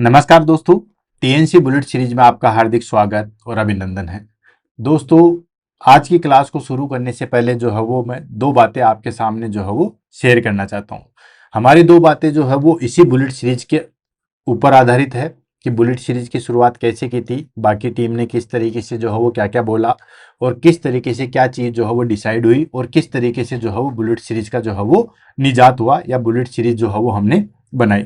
नमस्कार दोस्तों, TNC bullet series में आपका हार्दिक स्वागत और अभिनंदन है। दोस्तों, आज की क्लास को शुरू करने से पहले जो है वो मैं दो बातें आपके सामने जो है वो शेयर करना चाहता हूँ। हमारी दो बातें जो है वो इसी बुलेट सीरीज के ऊपर आधारित है कि बुलेट सीरीज की शुरुआत कैसे की थी, बाकी टीम ने किस तरीके से जो है वो क्या क्या बोला और किस तरीके से क्या चीज़ जो है वो डिसाइड हुई और किस तरीके से जो है वो बुलेट सीरीज का जो है वो निजात हुआ या बुलेट सीरीज जो है वो हमने बनाई।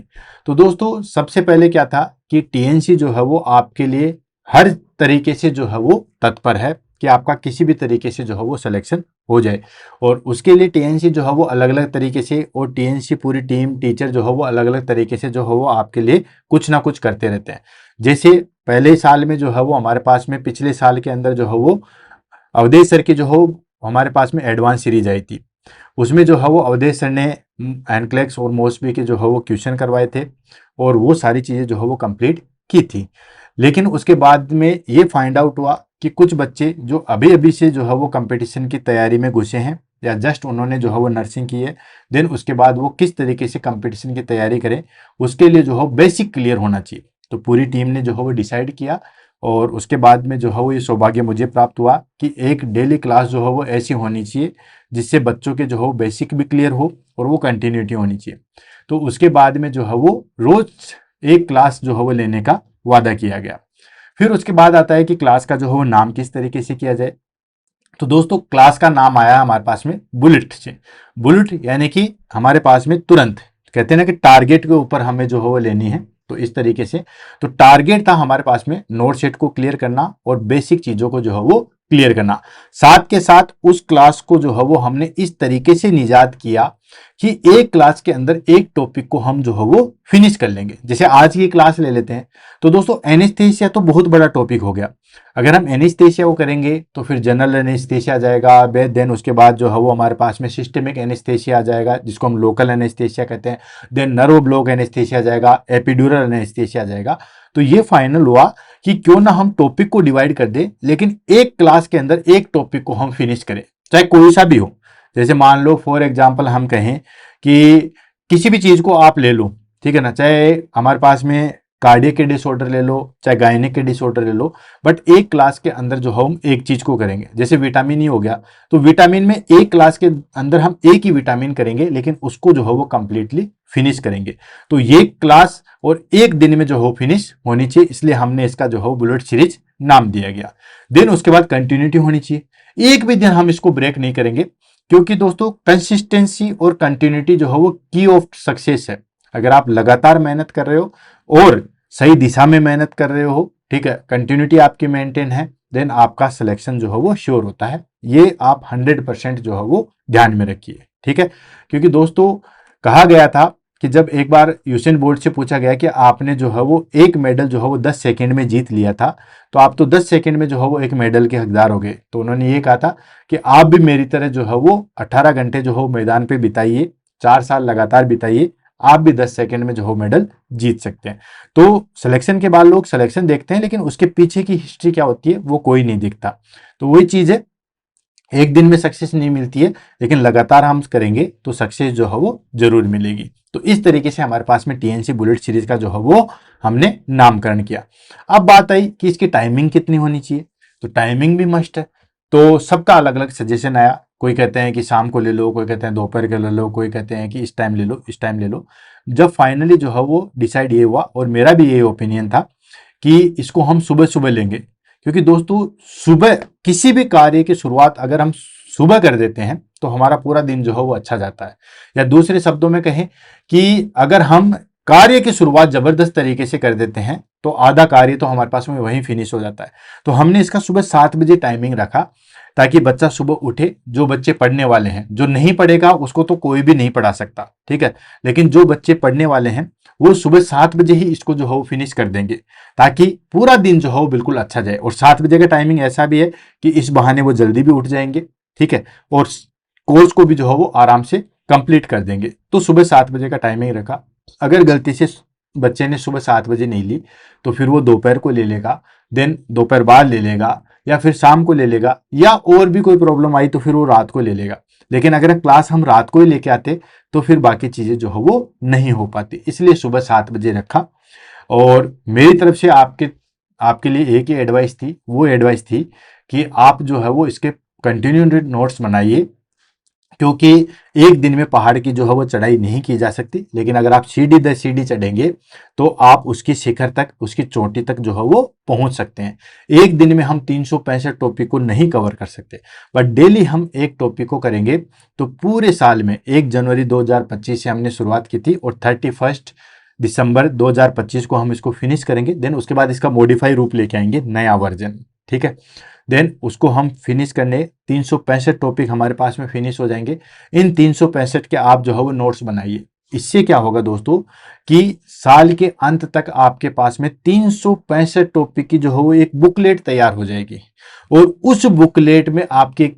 तो दोस्तों, सबसे पहले क्या था कि टीएनसी जो है वो आपके लिए हर तरीके से जो है वो तत्पर है कि आपका किसी भी तरीके से जो है वो सिलेक्शन हो जाए। और उसके लिए टीएनसी जो है वो अलग अलग तरीके से और टीएनसी पूरी टीम टीचर जो है वो अलग अलग तरीके से जो है वो आपके लिए कुछ ना कुछ करते रहते हैं। जैसे पहले साल में जो है वो हमारे पास में पिछले साल के अंदर जो है वो अवधेश सर की जो हो हमारे पास में एडवांस सीरीज आई थी। उसमें जो है वो अवधेश सर ने एनक्लेक्स और मोस्टबी के जो है वो क्वेश्चन करवाए थे और वो सारी चीज़ें जो है वो कंप्लीट की थी। लेकिन उसके बाद में ये फाइंड आउट हुआ कि कुछ बच्चे जो अभी अभी से जो है वो कंपटीशन की तैयारी में घुसे हैं या जस्ट उन्होंने जो है वो नर्सिंग की है, देन उसके बाद वो किस तरीके से कंपटीशन की तैयारी करें, उसके लिए जो है बेसिक क्लियर होना चाहिए। तो पूरी टीम ने जो है वो डिसाइड किया और उसके बाद में जो है वो ये सौभाग्य मुझे प्राप्त हुआ कि एक डेली क्लास जो है वो ऐसी होनी चाहिए जिससे बच्चों के जो है बेसिक भी क्लियर हो और वो कंटिन्यूटी होनी चाहिए। तो उसके बाद में जो है वो रोज एक क्लास जो है वो लेने का वादा किया गया। फिर उसके बाद आता है कि क्लास का जो है वो नाम किस तरीके से किया जाए। तो दोस्तों, क्लास का नाम आया हमारे पास में बुलेट से। बुलेट यानी कि हमारे पास में तुरंत, कहते हैं ना कि टारगेट के ऊपर हमें जो है वो लेनी है, तो इस तरीके से। तो टारगेट था हमारे पास में नोट सेट को क्लियर करना और बेसिक चीजों को जो है वो क्लियर करना। साथ के साथ उस क्लास को जो है वो हमने इस तरीके से निजात किया कि एक क्लास के अंदर एक टॉपिक को हम जो है वो फिनिश कर लेंगे। जैसे आज की क्लास ले लेते हैं, तो दोस्तों एनेस्थेसिया तो बहुत बड़ा टॉपिक हो गया। अगर हम एनेस्थेसिया को करेंगे तो फिर जनरल एनेस्थेसिया आ जाएगा, देन उसके बाद जो है वो हमारे पास में सिस्टेमिक एनेस्थेसिया आ जाएगा जिसको हम लोकल एनेस्थेसिया कहते हैं, देन नर्व ब्लॉक एनेस्थेसिया आ जाएगा, एपिड्यूरल एनेस्थेसिया आ जाएगा। तो ये फाइनल हुआ कि क्यों ना हम टॉपिक को डिवाइड कर दें, लेकिन एक क्लास के अंदर एक टॉपिक को हम फिनिश करें, चाहे कोई सा भी हो। जैसे मान लो फॉर एग्जाम्पल हम कहें कि किसी भी चीज को आप ले लो, ठीक है ना, चाहे हमारे पास में कार्डियक के डिसऑर्डर ले लो, चाहे गायनिक के डिसऑर्डर ले लो, बट एक क्लास के अंदर जो हम एक चीज को करेंगे। जैसे विटामिन ई हो गया, तो विटामिन में एक क्लास के अंदर हम एक ही विटामिन करेंगे, लेकिन उसको जो है वो कंप्लीटली फिनिश करेंगे। तो ये क्लास और एक दिन में जो हो फिनिश होनी चाहिए, इसलिए हमने इसका जो है बुलेट सीरीज नाम दिया गया। देन उसके बाद कंटिन्यूटी होनी चाहिए, एक भी दिन हम इसको ब्रेक नहीं करेंगे, क्योंकि दोस्तों कंसिस्टेंसी और कंटिन्यूटी जो है वो की ऑफ सक्सेस है। अगर आप लगातार मेहनत कर रहे हो और सही दिशा में मेहनत कर रहे हो, ठीक है, कंटिन्यूटी आपकी मेंटेन है, देन आपका सिलेक्शन जो है वो श्योर होता है। ये आप 100% जो है वो ध्यान में रखिए, ठीक है। क्योंकि दोस्तों कहा गया था कि जब एक बार यूसेन बोल्ट से पूछा गया कि आपने जो है वो एक मेडल जो है वो 10 सेकंड में जीत लिया था, तो आप तो 10 सेकंड में जो है वो एक मेडल के हकदार हो गए। तो उन्होंने ये कहा था कि आप भी मेरी तरह जो है वो 18 घंटे जो है मैदान पे बिताइए, 4 साल लगातार बिताइए, आप भी 10 सेकंड में जो है मेडल जीत सकते हैं। तो सिलेक्शन के बाद लोग सिलेक्शन देखते हैं, लेकिन उसके पीछे की हिस्ट्री क्या होती है वो कोई नहीं दिखता। तो वही चीज है, एक दिन में सक्सेस नहीं मिलती है, लेकिन लगातार हम करेंगे तो सक्सेस जो है वो जरूर मिलेगी। तो इस तरीके से हमारे पास में टीएनसी बुलेट सीरीज का जो है वो हमने नामकरण किया। अब बात आई कि इसकी टाइमिंग कितनी होनी चाहिए, तो टाइमिंग भी मस्ट है। तो सबका अलग अलग सजेशन आया, कोई कहते हैं कि शाम को ले लो, कोई कहते हैं दोपहर के ले लो, कोई कहते हैं कि इस टाइम ले लो, इस टाइम ले लो। जब फाइनली जो है वो डिसाइड ये हुआ, और मेरा भी ये ओपिनियन था कि इसको हम सुबह सुबह लेंगे, क्योंकि दोस्तों सुबह किसी भी कार्य की शुरुआत अगर हम सुबह कर देते हैं तो हमारा पूरा दिन जो है वो अच्छा जाता है। या दूसरे शब्दों में कहें कि अगर हम कार्य की शुरुआत जबरदस्त तरीके से कर देते हैं तो आधा कार्य तो हमारे पास में वहीं फिनिश हो जाता है। तो हमने इसका सुबह 7 बजे टाइमिंग रखा, ताकि बच्चा सुबह उठे। जो बच्चे पढ़ने वाले हैं, जो नहीं पढ़ेगा उसको तो कोई भी नहीं पढ़ा सकता, ठीक है, लेकिन जो बच्चे पढ़ने वाले हैं वो सुबह 7 बजे ही इसको जो है वो फिनिश कर देंगे, ताकि पूरा दिन जो है वो बिल्कुल अच्छा जाए। और 7 बजे का टाइमिंग ऐसा भी है कि इस बहाने वो जल्दी भी उठ जाएंगे, ठीक है, और कोर्स को भी जो है वो आराम से कंप्लीट कर देंगे। तो सुबह 7 बजे का टाइमिंग रखा। अगर गलती से बच्चे ने सुबह 7 बजे नहीं ली तो फिर वो दोपहर को ले लेगा, देन दोपहर बाद ले लेगा, या फिर शाम को ले लेगा, या और भी कोई प्रॉब्लम आई तो फिर वो रात को ले लेगा। लेकिन अगर क्लास हम रात को ही लेके आते तो फिर बाकी चीजें जो है वो नहीं हो पाती, इसलिए सुबह 7 बजे रखा। और मेरी तरफ से आपके आपके लिए एक ही एडवाइस थी, वो एडवाइस थी कि आप जो है वो इसके कंटिन्यू नोट्स बनाइए, क्योंकि एक दिन में पहाड़ की जो है वो चढ़ाई नहीं की जा सकती, लेकिन अगर आप सीढ़ी दर सीढ़ी चढ़ेंगे तो आप उसकी शिखर तक, उसकी चोटी तक जो है वो पहुंच सकते हैं। एक दिन में हम 365 टॉपिक को नहीं कवर कर सकते, बट डेली हम एक टॉपिक को करेंगे तो पूरे साल में 1 जनवरी 2025 से हमने शुरुआत की थी और 31 दिसंबर 2025 को हम इसको फिनिश करेंगे। देन उसके बाद इसका मॉडिफाई रूप लेके आएंगे, नया वर्जन, ठीक है। देन उसको हम फिनिश करने 365 टॉपिक हमारे पास में फिनिश हो जाएंगे। इन 365 के आप जो है वो नोट्स बनाइए। इससे क्या होगा दोस्तों कि साल के अंत तक आपके पास में 365 टॉपिक की जो है वो एक बुकलेट तैयार हो जाएगी, और उस बुकलेट में आपके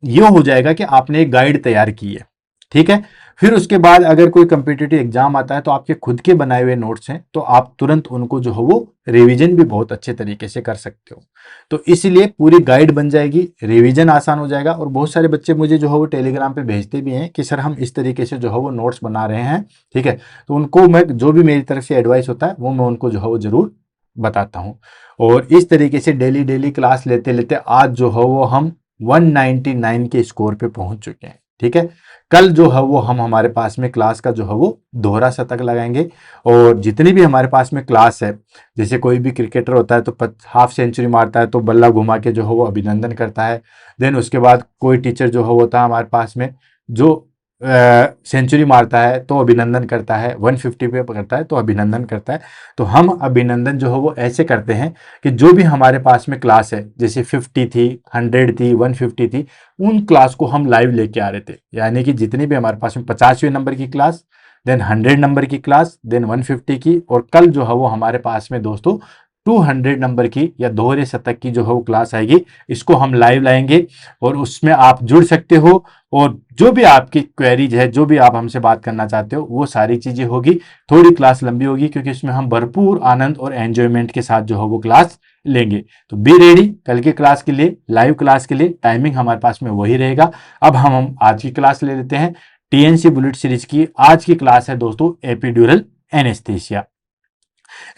ये हो जाएगा कि आपने एक गाइड तैयार की है, ठीक है। फिर उसके बाद अगर कोई कंपिटिटिव एग्जाम आता है तो आपके खुद के बनाए हुए नोट्स हैं, तो आप तुरंत उनको जो है वो रिवीजन भी बहुत अच्छे तरीके से कर सकते हो। तो इसलिए पूरी गाइड बन जाएगी, रिवीजन आसान हो जाएगा। और बहुत सारे बच्चे मुझे जो है वो टेलीग्राम पे भेजते भी हैं कि सर हम इस तरीके से जो है वो नोट्स बना रहे हैं, ठीक है। तो उनको मैं जो भी मेरी तरफ से एडवाइस होता है वो मैं उनको जो है वो जरूर बताता हूँ। और इस तरीके से डेली डेली क्लास लेते लेते आज जो है वो हम 199 के स्कोर पे पहुंच चुके हैं, ठीक है। कल जो है वो हम हमारे पास में क्लास का जो है वो दोहरा शतक लगाएंगे। और जितनी भी हमारे पास में क्लास है, जैसे कोई भी क्रिकेटर होता है तो हाफ सेंचुरी मारता है तो बल्ला घुमा के जो है वो अभिनंदन करता है। देन उसके बाद कोई टीचर जो है होता है हमारे पास में जो सेंचुरी मारता है तो अभिनंदन करता है, 150 पे करता है तो अभिनंदन करता है। तो हम अभिनंदन जो है वो ऐसे करते हैं कि जो भी हमारे पास में क्लास है, जैसे 50 थी, 100 थी, 150 थी, उन क्लास को हम लाइव लेके आ रहे थे। यानी कि जितनी भी हमारे पास में 50वें नंबर की क्लास, देन 100 नंबर की क्लास, देन 150 की, और कल जो है वो हमारे पास में दोस्तों 200 नंबर की या दोहरे शतक की जो है वो क्लास आएगी। इसको हम लाइव लाएंगे और उसमें आप जुड़ सकते हो, और जो भी आपकी क्वेरीज है, जो भी आप हमसे बात करना चाहते हो, वो सारी चीजें होगी। थोड़ी क्लास लंबी होगी क्योंकि इसमें हम भरपूर आनंद और एंजॉयमेंट के साथ जो है वो क्लास लेंगे। तो बी रेडी कल की क्लास के लिए, लाइव क्लास के लिए। टाइमिंग हमारे पास में वही रहेगा। अब हम आज की क्लास ले लेते हैं। टीएनसी बुलेट सीरीज की आज की क्लास है दोस्तों एपिड्यूरल एनेस्थीसिया।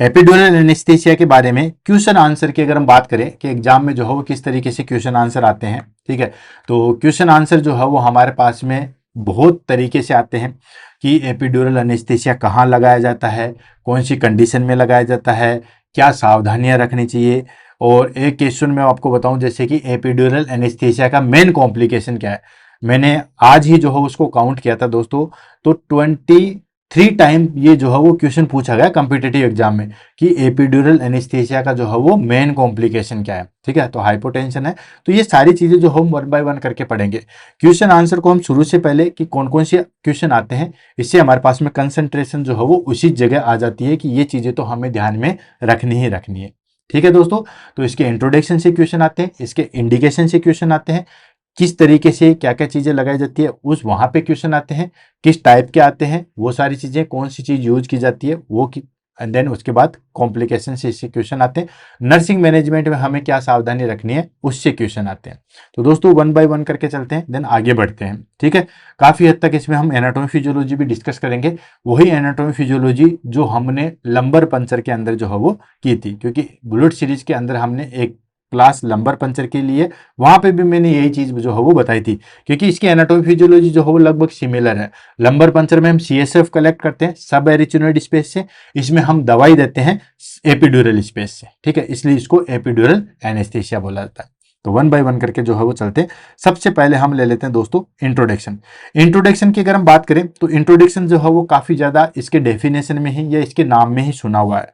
एपिड्यूरल एनेस्थीसिया के बारे में क्वेश्चन आंसर की अगर हम बात करें कि एग्जाम में जो है वो किस तरीके से क्वेश्चन आंसर आते हैं, ठीक है। तो क्वेश्चन आंसर जो है वो हमारे पास में बहुत तरीके से आते हैं कि एपिड्यूरल एनेस्थीसिया कहाँ लगाया जाता है, कौन सी कंडीशन में लगाया जाता है, क्या सावधानियां रखनी चाहिए। और एक क्वेश्चन मैं आपको बताऊं जैसे कि एपिड्यूरल एनेस्थीसिया का मेन कॉम्प्लिकेशन क्या है। मैंने आज ही जो है उसको काउंट किया था दोस्तों, तो 23 टाइम ये जो है वो क्वेश्चन पूछा गया कॉम्पिटिटिव एग्जाम में कि एपिड्यूरल एनेस्थीसिया का जो है वो मेन कॉम्प्लिकेशन क्या है, ठीक है। तो हाइपोटेंशन है। तो ये सारी चीजें जो हम 1 बाय 1 करके पढ़ेंगे। क्वेश्चन आंसर को हम शुरू से पहले कि कौन कौन से क्वेश्चन आते हैं, इससे हमारे पास में कंसंट्रेशन जो है वो उसी जगह आ जाती है कि ये चीजें तो हमें ध्यान में रखनी ही रखनी है, ठीक है दोस्तों। तो इसके इंट्रोडक्शन से क्वेश्चन आते हैं, इसके इंडिकेशन से क्वेश्चन आते हैं, किस तरीके से क्या क्या चीजें लगाई जाती है उस वहां पे क्वेश्चन आते हैं, किस टाइप के आते हैं वो सारी चीजें, कौन सी चीज यूज की जाती है वो की, एंड देन उसके बाद कॉम्प्लिकेशन से इससे क्वेश्चन आते हैं। नर्सिंग मैनेजमेंट में हमें क्या सावधानी रखनी है उससे क्वेश्चन आते हैं। तो दोस्तों 1 बाय 1 करके चलते हैं, देन आगे बढ़ते हैं, ठीक है। काफी हद तक इसमें हम एनाटॉमी फिजियोलॉजी भी डिस्कस करेंगे, वही एनाटॉमी फिजियोलॉजी जो हमने लंबर पंचर के अंदर जो है वो की थी, क्योंकि बुलेट सीरीज के अंदर हमने एक क्लास लंबर पंचर के लिए, वहां पे भी मैंने यही चीज जो है वो बताई थी, क्योंकि इसकी एनाटॉमी फिजियोलॉजी जो है वो लगभग सिमिलर है। लंबर पंचर में हम सीएसएफ कलेक्ट करते हैं सब एरिचिनोइड स्पेस से, इसमें हम दवाई देते हैं एपिड्यूरल स्पेस से, ठीक है। इसलिए इसको एपिड्यूरल एनेस्थीसिया बोला जाता है। तो 1 बाय 1 करके जो है वो चलते हैं। सबसे पहले हम ले लेते हैं दोस्तों इंट्रोडक्शन। इंट्रोडक्शन की अगर हम बात करें तो इंट्रोडक्शन जो है वो काफी ज्यादा इसके डेफिनेशन में ही या इसके नाम में ही सुना हुआ है,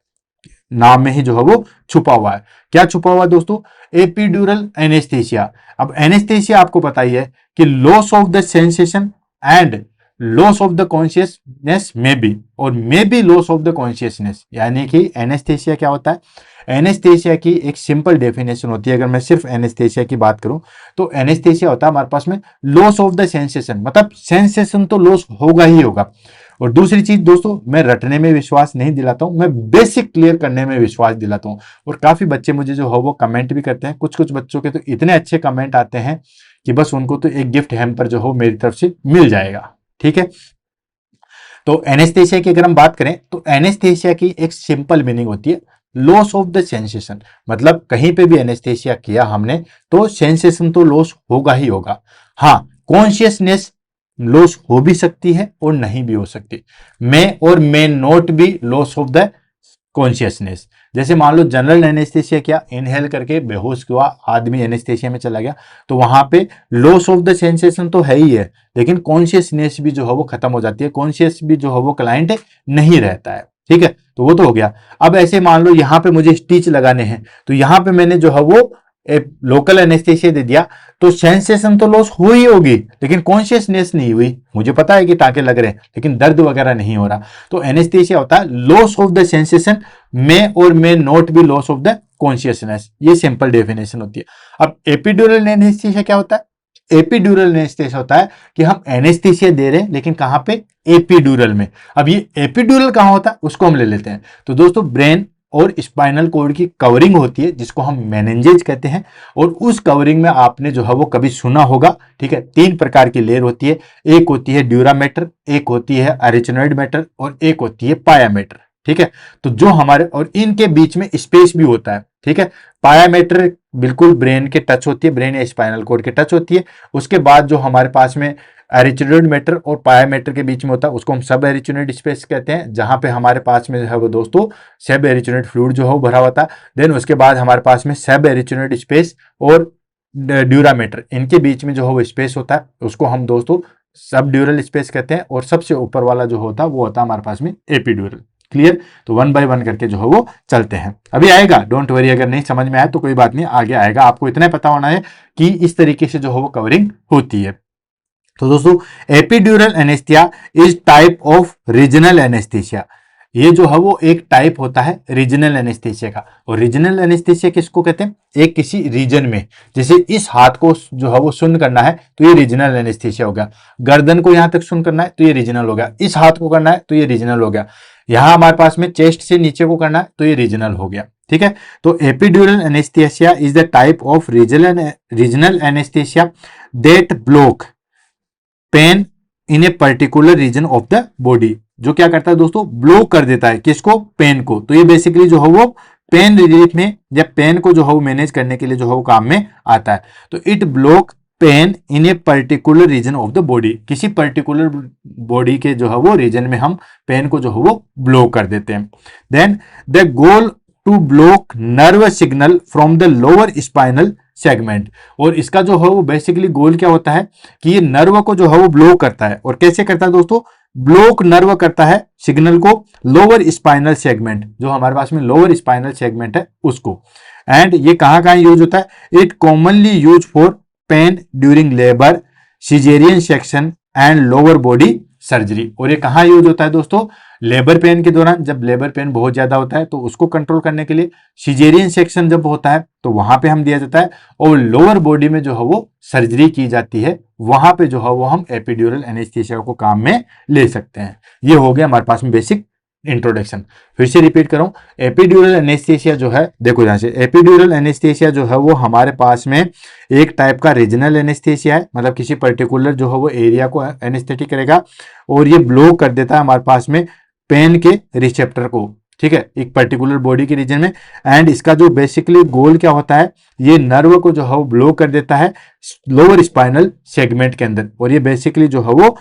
नाम में ही जो है वो छुपा हुआ है। क्या छुपा हुआ है दोस्तों? Epidural anaesthesia. अब एनेस्थीसिया आपको पता ही है कि loss of the sensation and loss of the consciousness में बी, और may be loss of the consciousness. यानी कि एनेस्थीसिया क्या होता है? एनेस्थीसिया की एक सिंपल डेफिनेशन होती है, अगर मैं सिर्फ एनेस्थीसिया की बात करूं तो एनेस्थीसिया होता है हमारे पास में लॉस ऑफ द सेंसेशन, मतलब सेंसेशन तो लॉस होगा ही होगा। और दूसरी चीज दोस्तों, मैं रटने में विश्वास नहीं दिलाता हूं, मैं बेसिक क्लियर करने में विश्वास दिलाता हूं। और काफी बच्चे मुझे जो है वो कमेंट भी करते हैं, कुछ कुछ बच्चों के तो इतने अच्छे कमेंट आते हैं कि बस उनको तो एक गिफ्ट हैम्पर जो हो मेरी तरफ से मिल जाएगा, ठीक है। तो एनेस्थेसिया की अगर हम बात करें तो एनेस्थेसिया की एक सिंपल मीनिंग होती है लॉस ऑफ द सेंसेशन। मतलब कहीं पे भी एनेस्थेसिया किया हमने तो सेंसेशन तो लॉस होगा ही होगा। हाँ, कॉन्शियसनेस लॉस हो भी सकती है और नहीं भी हो सकती। मे और may not be loss of the consciousness. जैसे मान लो जनरल एनेस्थेसिया किया, इनहेल करके बेहोश हुआ आदमी, एनेस्थेसिया में चला गया, तो वहां पे लॉस ऑफ द सेंसेशन तो है ही है, लेकिन कॉन्शियसनेस भी जो है वो खत्म हो जाती है, कॉन्शियस भी जो है वो क्लाइंट नहीं रहता है। ठीक है, तो वो तो हो गया। अब ऐसे मान लो यहाँ पे मुझे स्टिच लगाने हैं, तो यहाँ पे मैंने जो है वो लोकल एनेस्थेसिया दे दिया, तो सेंसेशन तो लॉस हो ही होगी, लेकिन कॉन्शियसनेस नहीं हुई। मुझे पता है कि टाके लग रहे हैं, लेकिन दर्द वगैरह नहीं हो रहा। तो एनेस्थेसिया होता है लॉस ऑफ द सेंसेशन, मे और may not be loss of the consciousness. ये सिंपल डेफिनेशन होती है। अब एपिड्यूरल एनेस्थेसिया क्या होता है? एपिड्यूरल एनेस्थेसिया होता है कि हम एनेस्थेसिया दे रहे हैं, लेकिन कहां पे? एपिड्यूरल में। अब ये एपिड्यूरल कहां होता है उसको हम ले लेते हैं। तो दोस्तों ब्रेन और स्पाइनल कॉर्ड की कवरिंग होती है जिसको हम मेनिंजेज कहते हैं, और उस कवरिंग में आपने जो है वो कभी सुना होगा। ठीक है, 3 प्रकार की लेयर होती है। एक होती है ड्यूरा मैटर, एक होती है अरिचिनॉइड मैटर, और एक होती है पाया मैटर। ठीक है, तो जो हमारे और इनके बीच में स्पेस भी होता है। ठीक है, पाया मैटर बिल्कुल ब्रेन के टच होती है, ब्रेन या स्पाइनल कॉर्ड के टच होती है। उसके बाद जो हमारे पास में एरिचिनोइड मैटर और पाया मैटर के बीच में होता है उसको हम सब एरिचिनोइड स्पेस कहते हैं, जहां पे हमारे पास में है वो दोस्तों सब एरिचिनोइड फ्लूइड जो है वो भरा होता है। देन उसके बाद हमारे पास में सब एरिचिनोइड स्पेस और ड्यूरा मैटर, इनके बीच में जो है वो स्पेस होता है, उसको हम दोस्तों सब ड्यूरल स्पेस कहते हैं। और सबसे ऊपर वाला जो होता है वो होता है हमारे पास में एपिड्यूरल। क्लियर? तो 1 बाय 1 करके जो है वो चलते हैं। अभी आएगा, डोंट वरी, अगर नहीं समझ में आया तो कोई बात नहीं, आगे आएगा। आपको इतना पता होना है कि इस तरीके से जो है वो कवरिंग होती है। तो दोस्तों epidural anaesthesia is type of regional anaesthesia. ये जो है वो एक टाइप होता है रीजनल एनेस्थीसिया का। और रीजनल एनेस्थीसिया किसको कहते हैं? एक किसी रीजन में, जैसे इस हाथ को जो है वो सुन्न करना है तो ये रीजनल एनेस्थीसिया हो गया, गर्दन को यहां तक सुन्न करना है तो ये रीजनल हो गया, इस हाथ को करना है तो ये रीजनल हो गया, यहां हमारे पास में चेस्ट से नीचे को करना है तो ये रीजनल हो गया। ठीक है, तो epidural anaesthesia is the type of regional anaesthesia that block pain in a particular region of the body. जो क्या करता है दोस्तों? ब्लो कर देता है किसको? पेन को। तो ये बेसिकली जो है वो पेन रिलीफ में या पेन को जो है वो मैनेज करने के लिए जो है वो काम में आता है। तो it block pain in a particular region of the body, किसी पर्टिकुलर बॉडी के जो है वो रीजन में हम पेन को जो है वो ब्लॉक कर देते हैं। Then the goal to block nerve signal from the lower spinal segment. और इसका जो है वो बेसिकली गोल क्या होता है कि ये नर्व को जो है वो ब्लॉक करता है। और कैसे करता है दोस्तों? ब्लॉक नर्व करता है सिग्नल को लोअर स्पाइनल सेगमेंट, जो हमारे पास में लोअर स्पाइनल सेगमेंट है उसको। एंड ये कहां कहां यूज होता है? It commonly use for pen during labour, caesarean section and lower body surgery. और ये कहां यूज होता है दोस्तों? लेबर पेन के दौरान, जब लेबर पेन बहुत ज्यादा होता है तो उसको कंट्रोल करने के लिए, सिजेरियन सेक्शन जब होता है तो वहां पे हम दिया जाता है, और लोअर बॉडी में जो है वो सर्जरी की जाती है, वहां पे जो है वो हम एपिड्यूरल एनेस्थीसिया को काम में ले सकते हैं। ये हो गया हमारे पास में बेसिक इंट्रोडक्शन। फिर से रिपीट करूं, एपिड्यूरल एनेस्थीसिया जो है, देखो यहां से, एपिड्यूरल एनेस्थीसिया जो है वो हमारे पास में एक टाइप का रीजनल एनेस्थीसिया है, मतलब किसी पर्टिकुलर जो है वो एरिया को एनेस्थेटिक करेगा, और ये ब्लॉक कर देता है हमारे पास में पेन के रिसेप्टर को। ठीक है, एक पर्टिकुलर बॉडी के रीजन में। एंड इसका जो बेसिकली गोल क्या होता है? ये नर्व को जो है वो ब्लॉक कर देता है लोअर स्पाइनल सेगमेंट के अंदर, और ये बेसिकली जो है वो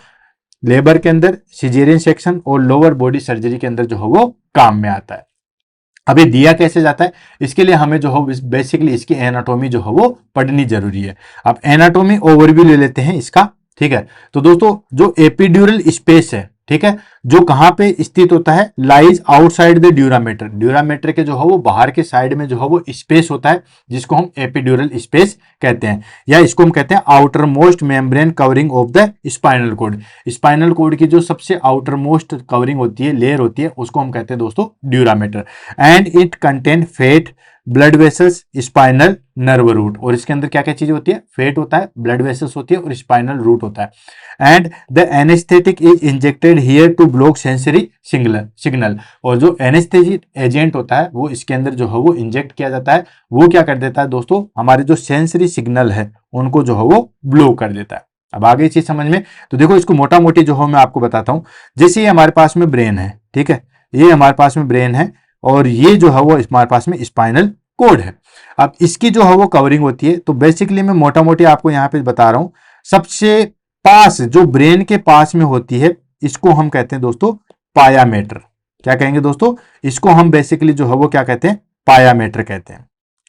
लेबर के अंदर, सिजेरियन सेक्शन और लोअर बॉडी सर्जरी के अंदर जो है वो काम में आता है। अभी दिया कैसे जाता है, इसके लिए हमें जो है बेसिकली इसकी एनाटॉमी जो है वो पढ़नी जरूरी है। अब एनाटॉमी ओवरव्यू ले लेते हैं इसका। ठीक है, तो दोस्तों जो एपिड्यूरल स्पेस है, ठीक है, जो कहां पे स्थित होता है? Lies outside the dura mater. Dura mater के जो है वो बाहर के साइड में जो है वो स्पेस होता है, जिसको हम एपिड्यूरल स्पेस कहते हैं, या इसको हम कहते हैं outermost membrane covering of the spinal cord. Spinal cord की जो सबसे आउटर मोस्ट कवरिंग होती है, लेयर होती है, उसको हम कहते हैं दोस्तों dura mater. And it contain fat, blood vessels, spinal nerve root. और इसके अंदर क्या क्या चीजें होती है? फैट होता है, ब्लड वेसल्स होती है और स्पाइनल रूट होता है। And the anaesthetic is injected here to block sensory signal. और जो एनेस्थेटिक एजेंट होता है वो इसके अंदर जो है वो इंजेक्ट किया जाता है, वो क्या कर देता है दोस्तों? हमारे जो सेंसरी सिग्नल है उनको जो है वो ब्लॉक कर देता है। अब आ गई चीज समझ में। तो देखो इसको मोटा मोटी जो हो मैं आपको बताता हूं। जैसे ये हमारे पास में ब्रेन है, ठीक है, ये हमारे पास में ब्रेन है और ये जो है वो हमारे पास में स्पाइनल कोड है। अब इसकी जो है वो कवरिंग होती है। तो बेसिकली मैं मोटा मोटी आपको यहाँ पे बता रहा हूं। सबसे पास जो ब्रेन के पास में होती है इसको हम कहते हैं दोस्तों पाया मैटर। क्या कहेंगे दोस्तों? इसको हम बेसिकली जो है वो क्या कहते हैं? पाया मैटर कहते हैं।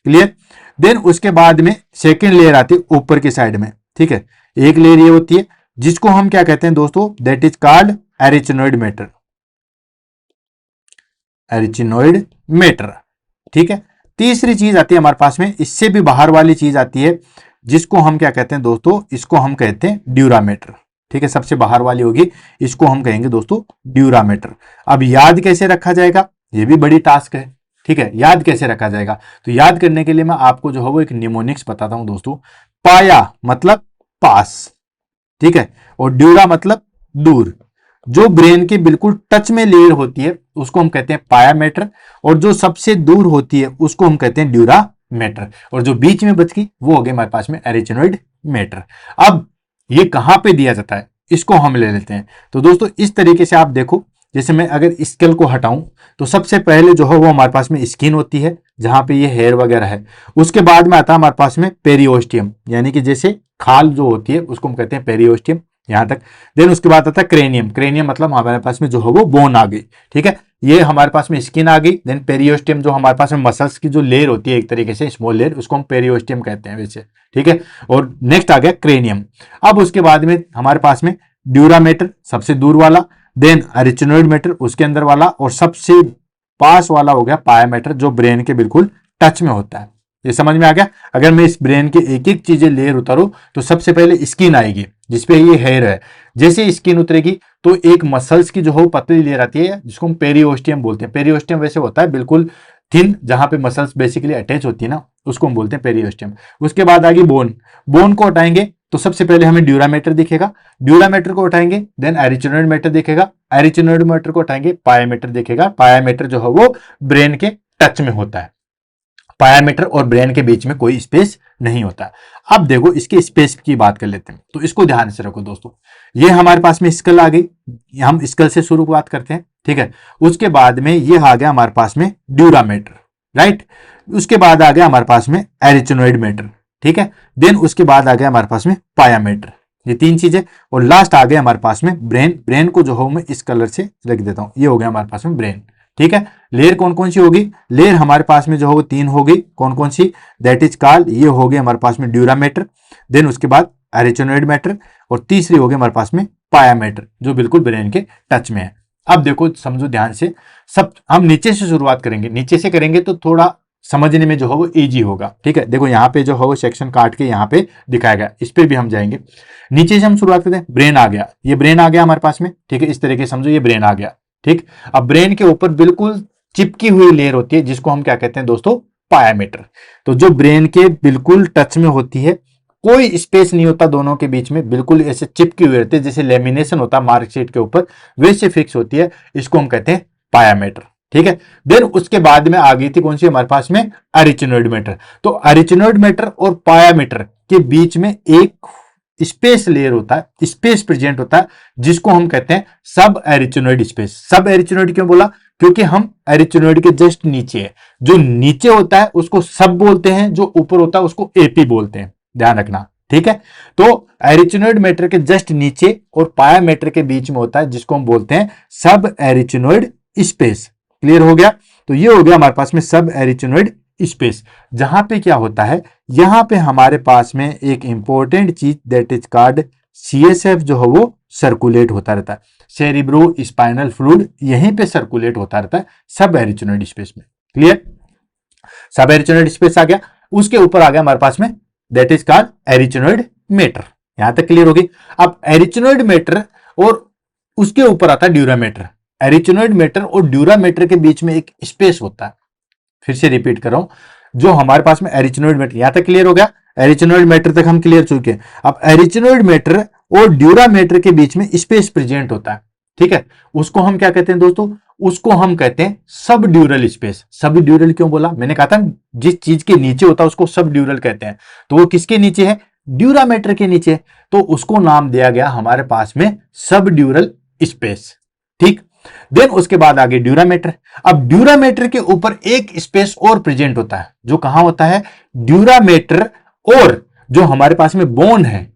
क्लियर? देन उसके बाद में सेकेंड लेयर आती है ऊपर की साइड में, ठीक है। एक लेयर ये होती है जिसको हम क्या कहते हैं दोस्तों? That is called arachnoid matter. Arachnoid matter, ठीक है। तीसरी चीज आती है हमारे पास में, इससे भी बाहर वाली चीज आती है जिसको हम क्या कहते हैं दोस्तों? इसको हम कहते हैं ड्यूरामेटर, ठीक है। सबसे बाहर वाली होगी, इसको हम कहेंगे दोस्तों ड्यूरामेटर। अब याद कैसे रखा जाएगा? ये भी बड़ी टास्क है, ठीक है। याद कैसे रखा जाएगा? तो याद करने के लिए मैं आपको जो है वो एक निमोनिक्स बताता हूं दोस्तों। पाया मतलब पास, ठीक है, और ड्यूरा मतलब दूर। जो ब्रेन के बिल्कुल टच में लेयर होती है उसको हम कहते हैं पाया मैटर, और जो सबसे दूर होती है उसको हम कहते हैं ड्यूरा मैटर, और जो बीच में बच गई वो हो गई हमारे पास में एरिचिनोइड मैटर। अब ये कहां पे दिया जाता है इसको हम ले लेते हैं। तो दोस्तों इस तरीके से आप देखो, जैसे मैं अगर स्केल को हटाऊं तो सबसे पहले जो है वो हमारे पास में स्किन होती है जहां पे ये हेयर वगैरह है। उसके बाद में आता है हमारे पास में पेरियोस्टियम, यानी कि जैसे खाल जो होती है उसको हम कहते हैं पेरियोस्टियम, यहां तक। देन उसके बाद आता है क्रेनियम। क्रेनियम मतलब हमारे पास में जो है वो बोन आ गई, ठीक है। ये हमारे पास में स्किन आ गई। देन पेरियोस्टियम जो हमारे पास में मसल्स की जो लेयर होती है एक तरीके से स्मॉल लेयर, उसको हम पेरियोस्टियम कहते हैं वैसे, ठीक है। और नेक्स्ट आ गया क्रेनियम। अब उसके बाद में हमारे पास में ड्यूरामेटर सबसे दूर वाला, देन एरिचिनोइड मैटर उसके अंदर वाला, और सबसे पास वाला हो गया पाया मैटर जो ब्रेन के बिल्कुल टच में होता है। ये समझ में आ गया? अगर मैं इस ब्रेन के एक एक चीजें लेयर उतारूं तो सबसे पहले स्किन आएगी जिसपे ये हेयर है। जैसे स्किन उतरेगी तो एक मसल्स की जो हो पतली लेयर आती है जिसको हम पेरियोस्टियम बोलते हैं। पेरियोस्टियम वैसे होता है बिल्कुल थिन, जहां पे मसल्स बेसिकली अटैच होती है ना, उसको हम बोलते हैं पेरियोस्टियम। उसके बाद आगे बोन। बोन को हटाएंगे तो सबसे पहले हमें ड्यूरामेटर दिखेगा। ड्यूरामेटर को उठाएंगे देन एरिचिनोइड मैटर दिखेगा। एरिचिनोइड मैटर को उठाएंगे पायामेटर दिखेगा। पायामेटर जो है वो ब्रेन के टच में होता है। पायामीटर और ब्रेन के बीच में कोई स्पेस नहीं होता। अब देखो इसके स्पेस की बात कर लेते हैं, तो इसको ध्यान से रखो दोस्तों। ये हमारे पास में स्कल आ गई, हम स्कल से शुरुआत करते हैं, ठीक है। उसके बाद में ये आ गया हमारे पास में ड्यूरामेटर, राइट। उसके बाद आ गया हमारे पास में एरिचिनोइड मैटर, ठीक है। देन उसके बाद आ गया हमारे पास में पायामेटर। ये तीन चीजें, और लास्ट आ गया हमारे पास में ब्रेन। ब्रेन को जो हो मैं इस कलर से रख देता हूं, ये हो गया हमारे पास में ब्रेन, ठीक है। लेयर कौन कौन सी होगी? लेयर हमारे पास में जो है वो तीन होगी। कौन कौन सी? दैट इज कॉल्ड, ये हो गई हमारे पास में ड्यूरामेटर, देन उसके बाद एरिचिनोइड मैटर, और तीसरी होगी हमारे पास में पायामेटर जो बिल्कुल ब्रेन के टच में है। अब देखो समझो ध्यान से, सब हम नीचे से शुरुआत करेंगे। नीचे से करेंगे तो थोड़ा समझने में जो है वो इजी होगा, ठीक है। देखो यहाँ पे जो है वो सेक्शन काट के यहाँ पे दिखाया गया, इस पे भी हम जाएंगे। नीचे से हम शुरुआत करते हैं। ब्रेन आ गया, ये ब्रेन आ गया हमारे पास में, ठीक है। इस तरीके से समझो ये ब्रेन आ गया, ठीक। अब ब्रेन के ऊपर बिल्कुल चिपकी हुई लेयर होती है जिसको हम क्या कहते हैं दोस्तों? पायामेटर। तो जो ब्रेन के बिल्कुल टच में होती है, कोई स्पेस नहीं होता दोनों के बीच में, बिल्कुल ऐसे चिपकी हुई रहती है, जैसे लेमिनेशन होता है मार्कशीट के ऊपर वैसे फिक्स होती है, इसको हम कहते हैं पायामेटर, ठीक है। देन उसके बाद में आ गई थी कौन सी हमारे पास में? एरिचिनोइड मैटर। तो एरिचिनोइड मैटर और पायामेटर के बीच में एक स्पेस लेयर होता है, स्पेस प्रेजेंट होता है, जिसको हम कहते हैं सब एरिचिनोइड स्पेस। सब एरिचिनोइड क्यों बोला? क्योंकि हम एरिचिनोइड के जस्ट नीचे है। जो नीचे होता है उसको सब बोलते हैं, जो ऊपर होता है उसको एपी बोलते हैं, ध्यान रखना, ठीक है। तो एरिचिनोइड मैटर के जस्ट नीचे और पायामेटर के बीच में होता है जिसको हम बोलते हैं सब एरिचिनोइड स्पेस। क्लियर हो गया? तो ये हो गया हमारे पास में सब एरिचिनोइड स्पेस, जहां पे क्या होता है, यहां पे हमारे पास में एक इंपॉर्टेंट चीज दैट इज कॉल्ड सीएसएफ जो है वो सर्कुलेट होता रहता है। सेरिब्रो स्पाइनल फ्लूइड यहीं पे सर्कुलेट होता रहता है सब एरिचिनोइड स्पेस में। क्लियर? सब एरिचिनोइड स्पेस आ गया, उसके ऊपर आ गया हमारे पास में that is called arachnoid matter. यहां तक क्लियर होगी? अब एरिचिनोइड मैटर और उसके ऊपर आता है ड्यूरामेटर। एरिचिनोइड मैटर और ड्यूरामेटर के बीच में एक स्पेस होता है। फिर से रिपीट कर रहा हूं, जो हमारे पास में एरिचिनोइड मैटर, यहां तक क्लियर हो गया? एरिचिनोइड मैटर तक हम क्लियर चुके हैं। अब एरिचिनोइड मैटर और ड्यूरामेटर के बीच में स्पेस प्रेजेंट होता है, ठीक है। उसको हम क्या कहते हैं दोस्तों? उसको हम कहते हैं सब ड्यूरल स्पेस। सब ड्यूरल क्यों बोला? मैंने कहा था जिस चीज के नीचे होता है उसको सब ड्यूरल कहते हैं। तो वो किसके नीचे है? ड्यूरामेटर के नीचे, तो उसको नाम दिया गया हमारे पास में सब ड्यूरल स्पेस। ठीक, देन उसके बाद आगे ड्यूरामेटर। अब ड्यूरामेटर के ऊपर एक स्पेस और प्रेजेंट होता है, जो कहां होता है, ड्यूरामेटर और जो हमारे पास में बोन है,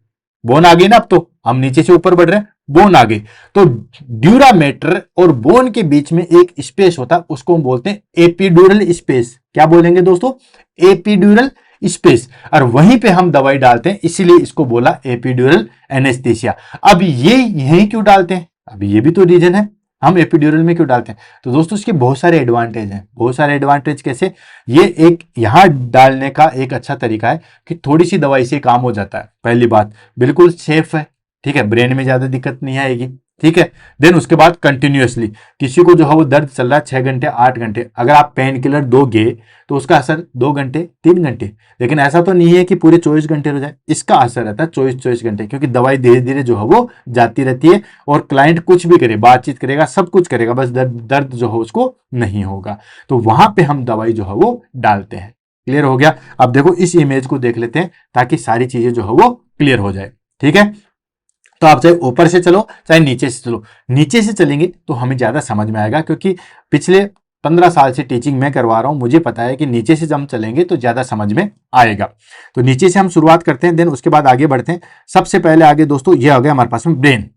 बोन आ गई ना, अब तो हम नीचे से ऊपर बढ़ रहे हैं, बोन आ गई, तो ड्यूरामेटर और बोन के बीच में एक स्पेस होता है, उसको हम बोलते हैं एपिड्यूरल स्पेस। क्या बोलेंगे दोस्तों, एपिड्यूरल स्पेस। और वहीं पे हम दवाई डालते हैं, इसीलिए इसको बोला एपिड्यूरल एनेस्थीसिया। अब ये यहीं क्यों डालते हैं, अभी ये भी तो रीजन है, हम एपिड्यूरल में क्यों डालते हैं। तो दोस्तों इसके बहुत सारे एडवांटेज हैं, बहुत सारे एडवांटेज। कैसे, ये एक यहां डालने का एक अच्छा तरीका है कि थोड़ी सी दवाई से काम हो जाता है। पहली बात, बिल्कुल सेफ है, ठीक है, ब्रेन में ज्यादा दिक्कत नहीं आएगी, ठीक है। देन उसके बाद कंटिन्यूअसली, किसी को जो है वो दर्द चल रहा है 6 घंटे 8 घंटे, अगर आप पेन किलर दोगे तो उसका असर 2 घंटे 3 घंटे, लेकिन ऐसा तो नहीं है कि पूरे 24 घंटे हो जाए, इसका असर रहता है 24 घंटे, क्योंकि दवाई धीरे धीरे जो है वो जाती रहती है, और क्लाइंट कुछ भी करे, बातचीत करेगा, सब कुछ करेगा, बस दर्द जो है उसको नहीं होगा। तो वहां पे हम दवाई जो है वो डालते हैं। क्लियर हो गया। अब देखो इस इमेज को देख लेते हैं ताकि सारी चीजें जो है वो क्लियर हो जाए, ठीक है। तो आप चाहे ऊपर से चलो चाहे नीचे से चलो, नीचे से चलेंगे तो हमें ज्यादा समझ में आएगा, क्योंकि पिछले 15 साल से टीचिंग मैं करवा रहा हूं, मुझे पता है कि नीचे से जब हम चलेंगे तो ज्यादा समझ में आएगा। तो नीचे से हम शुरुआत करते हैं, देन उसके बाद आगे बढ़ते हैं। सबसे पहले आगे दोस्तों ये आ गया हमारे पास में ब्रेन।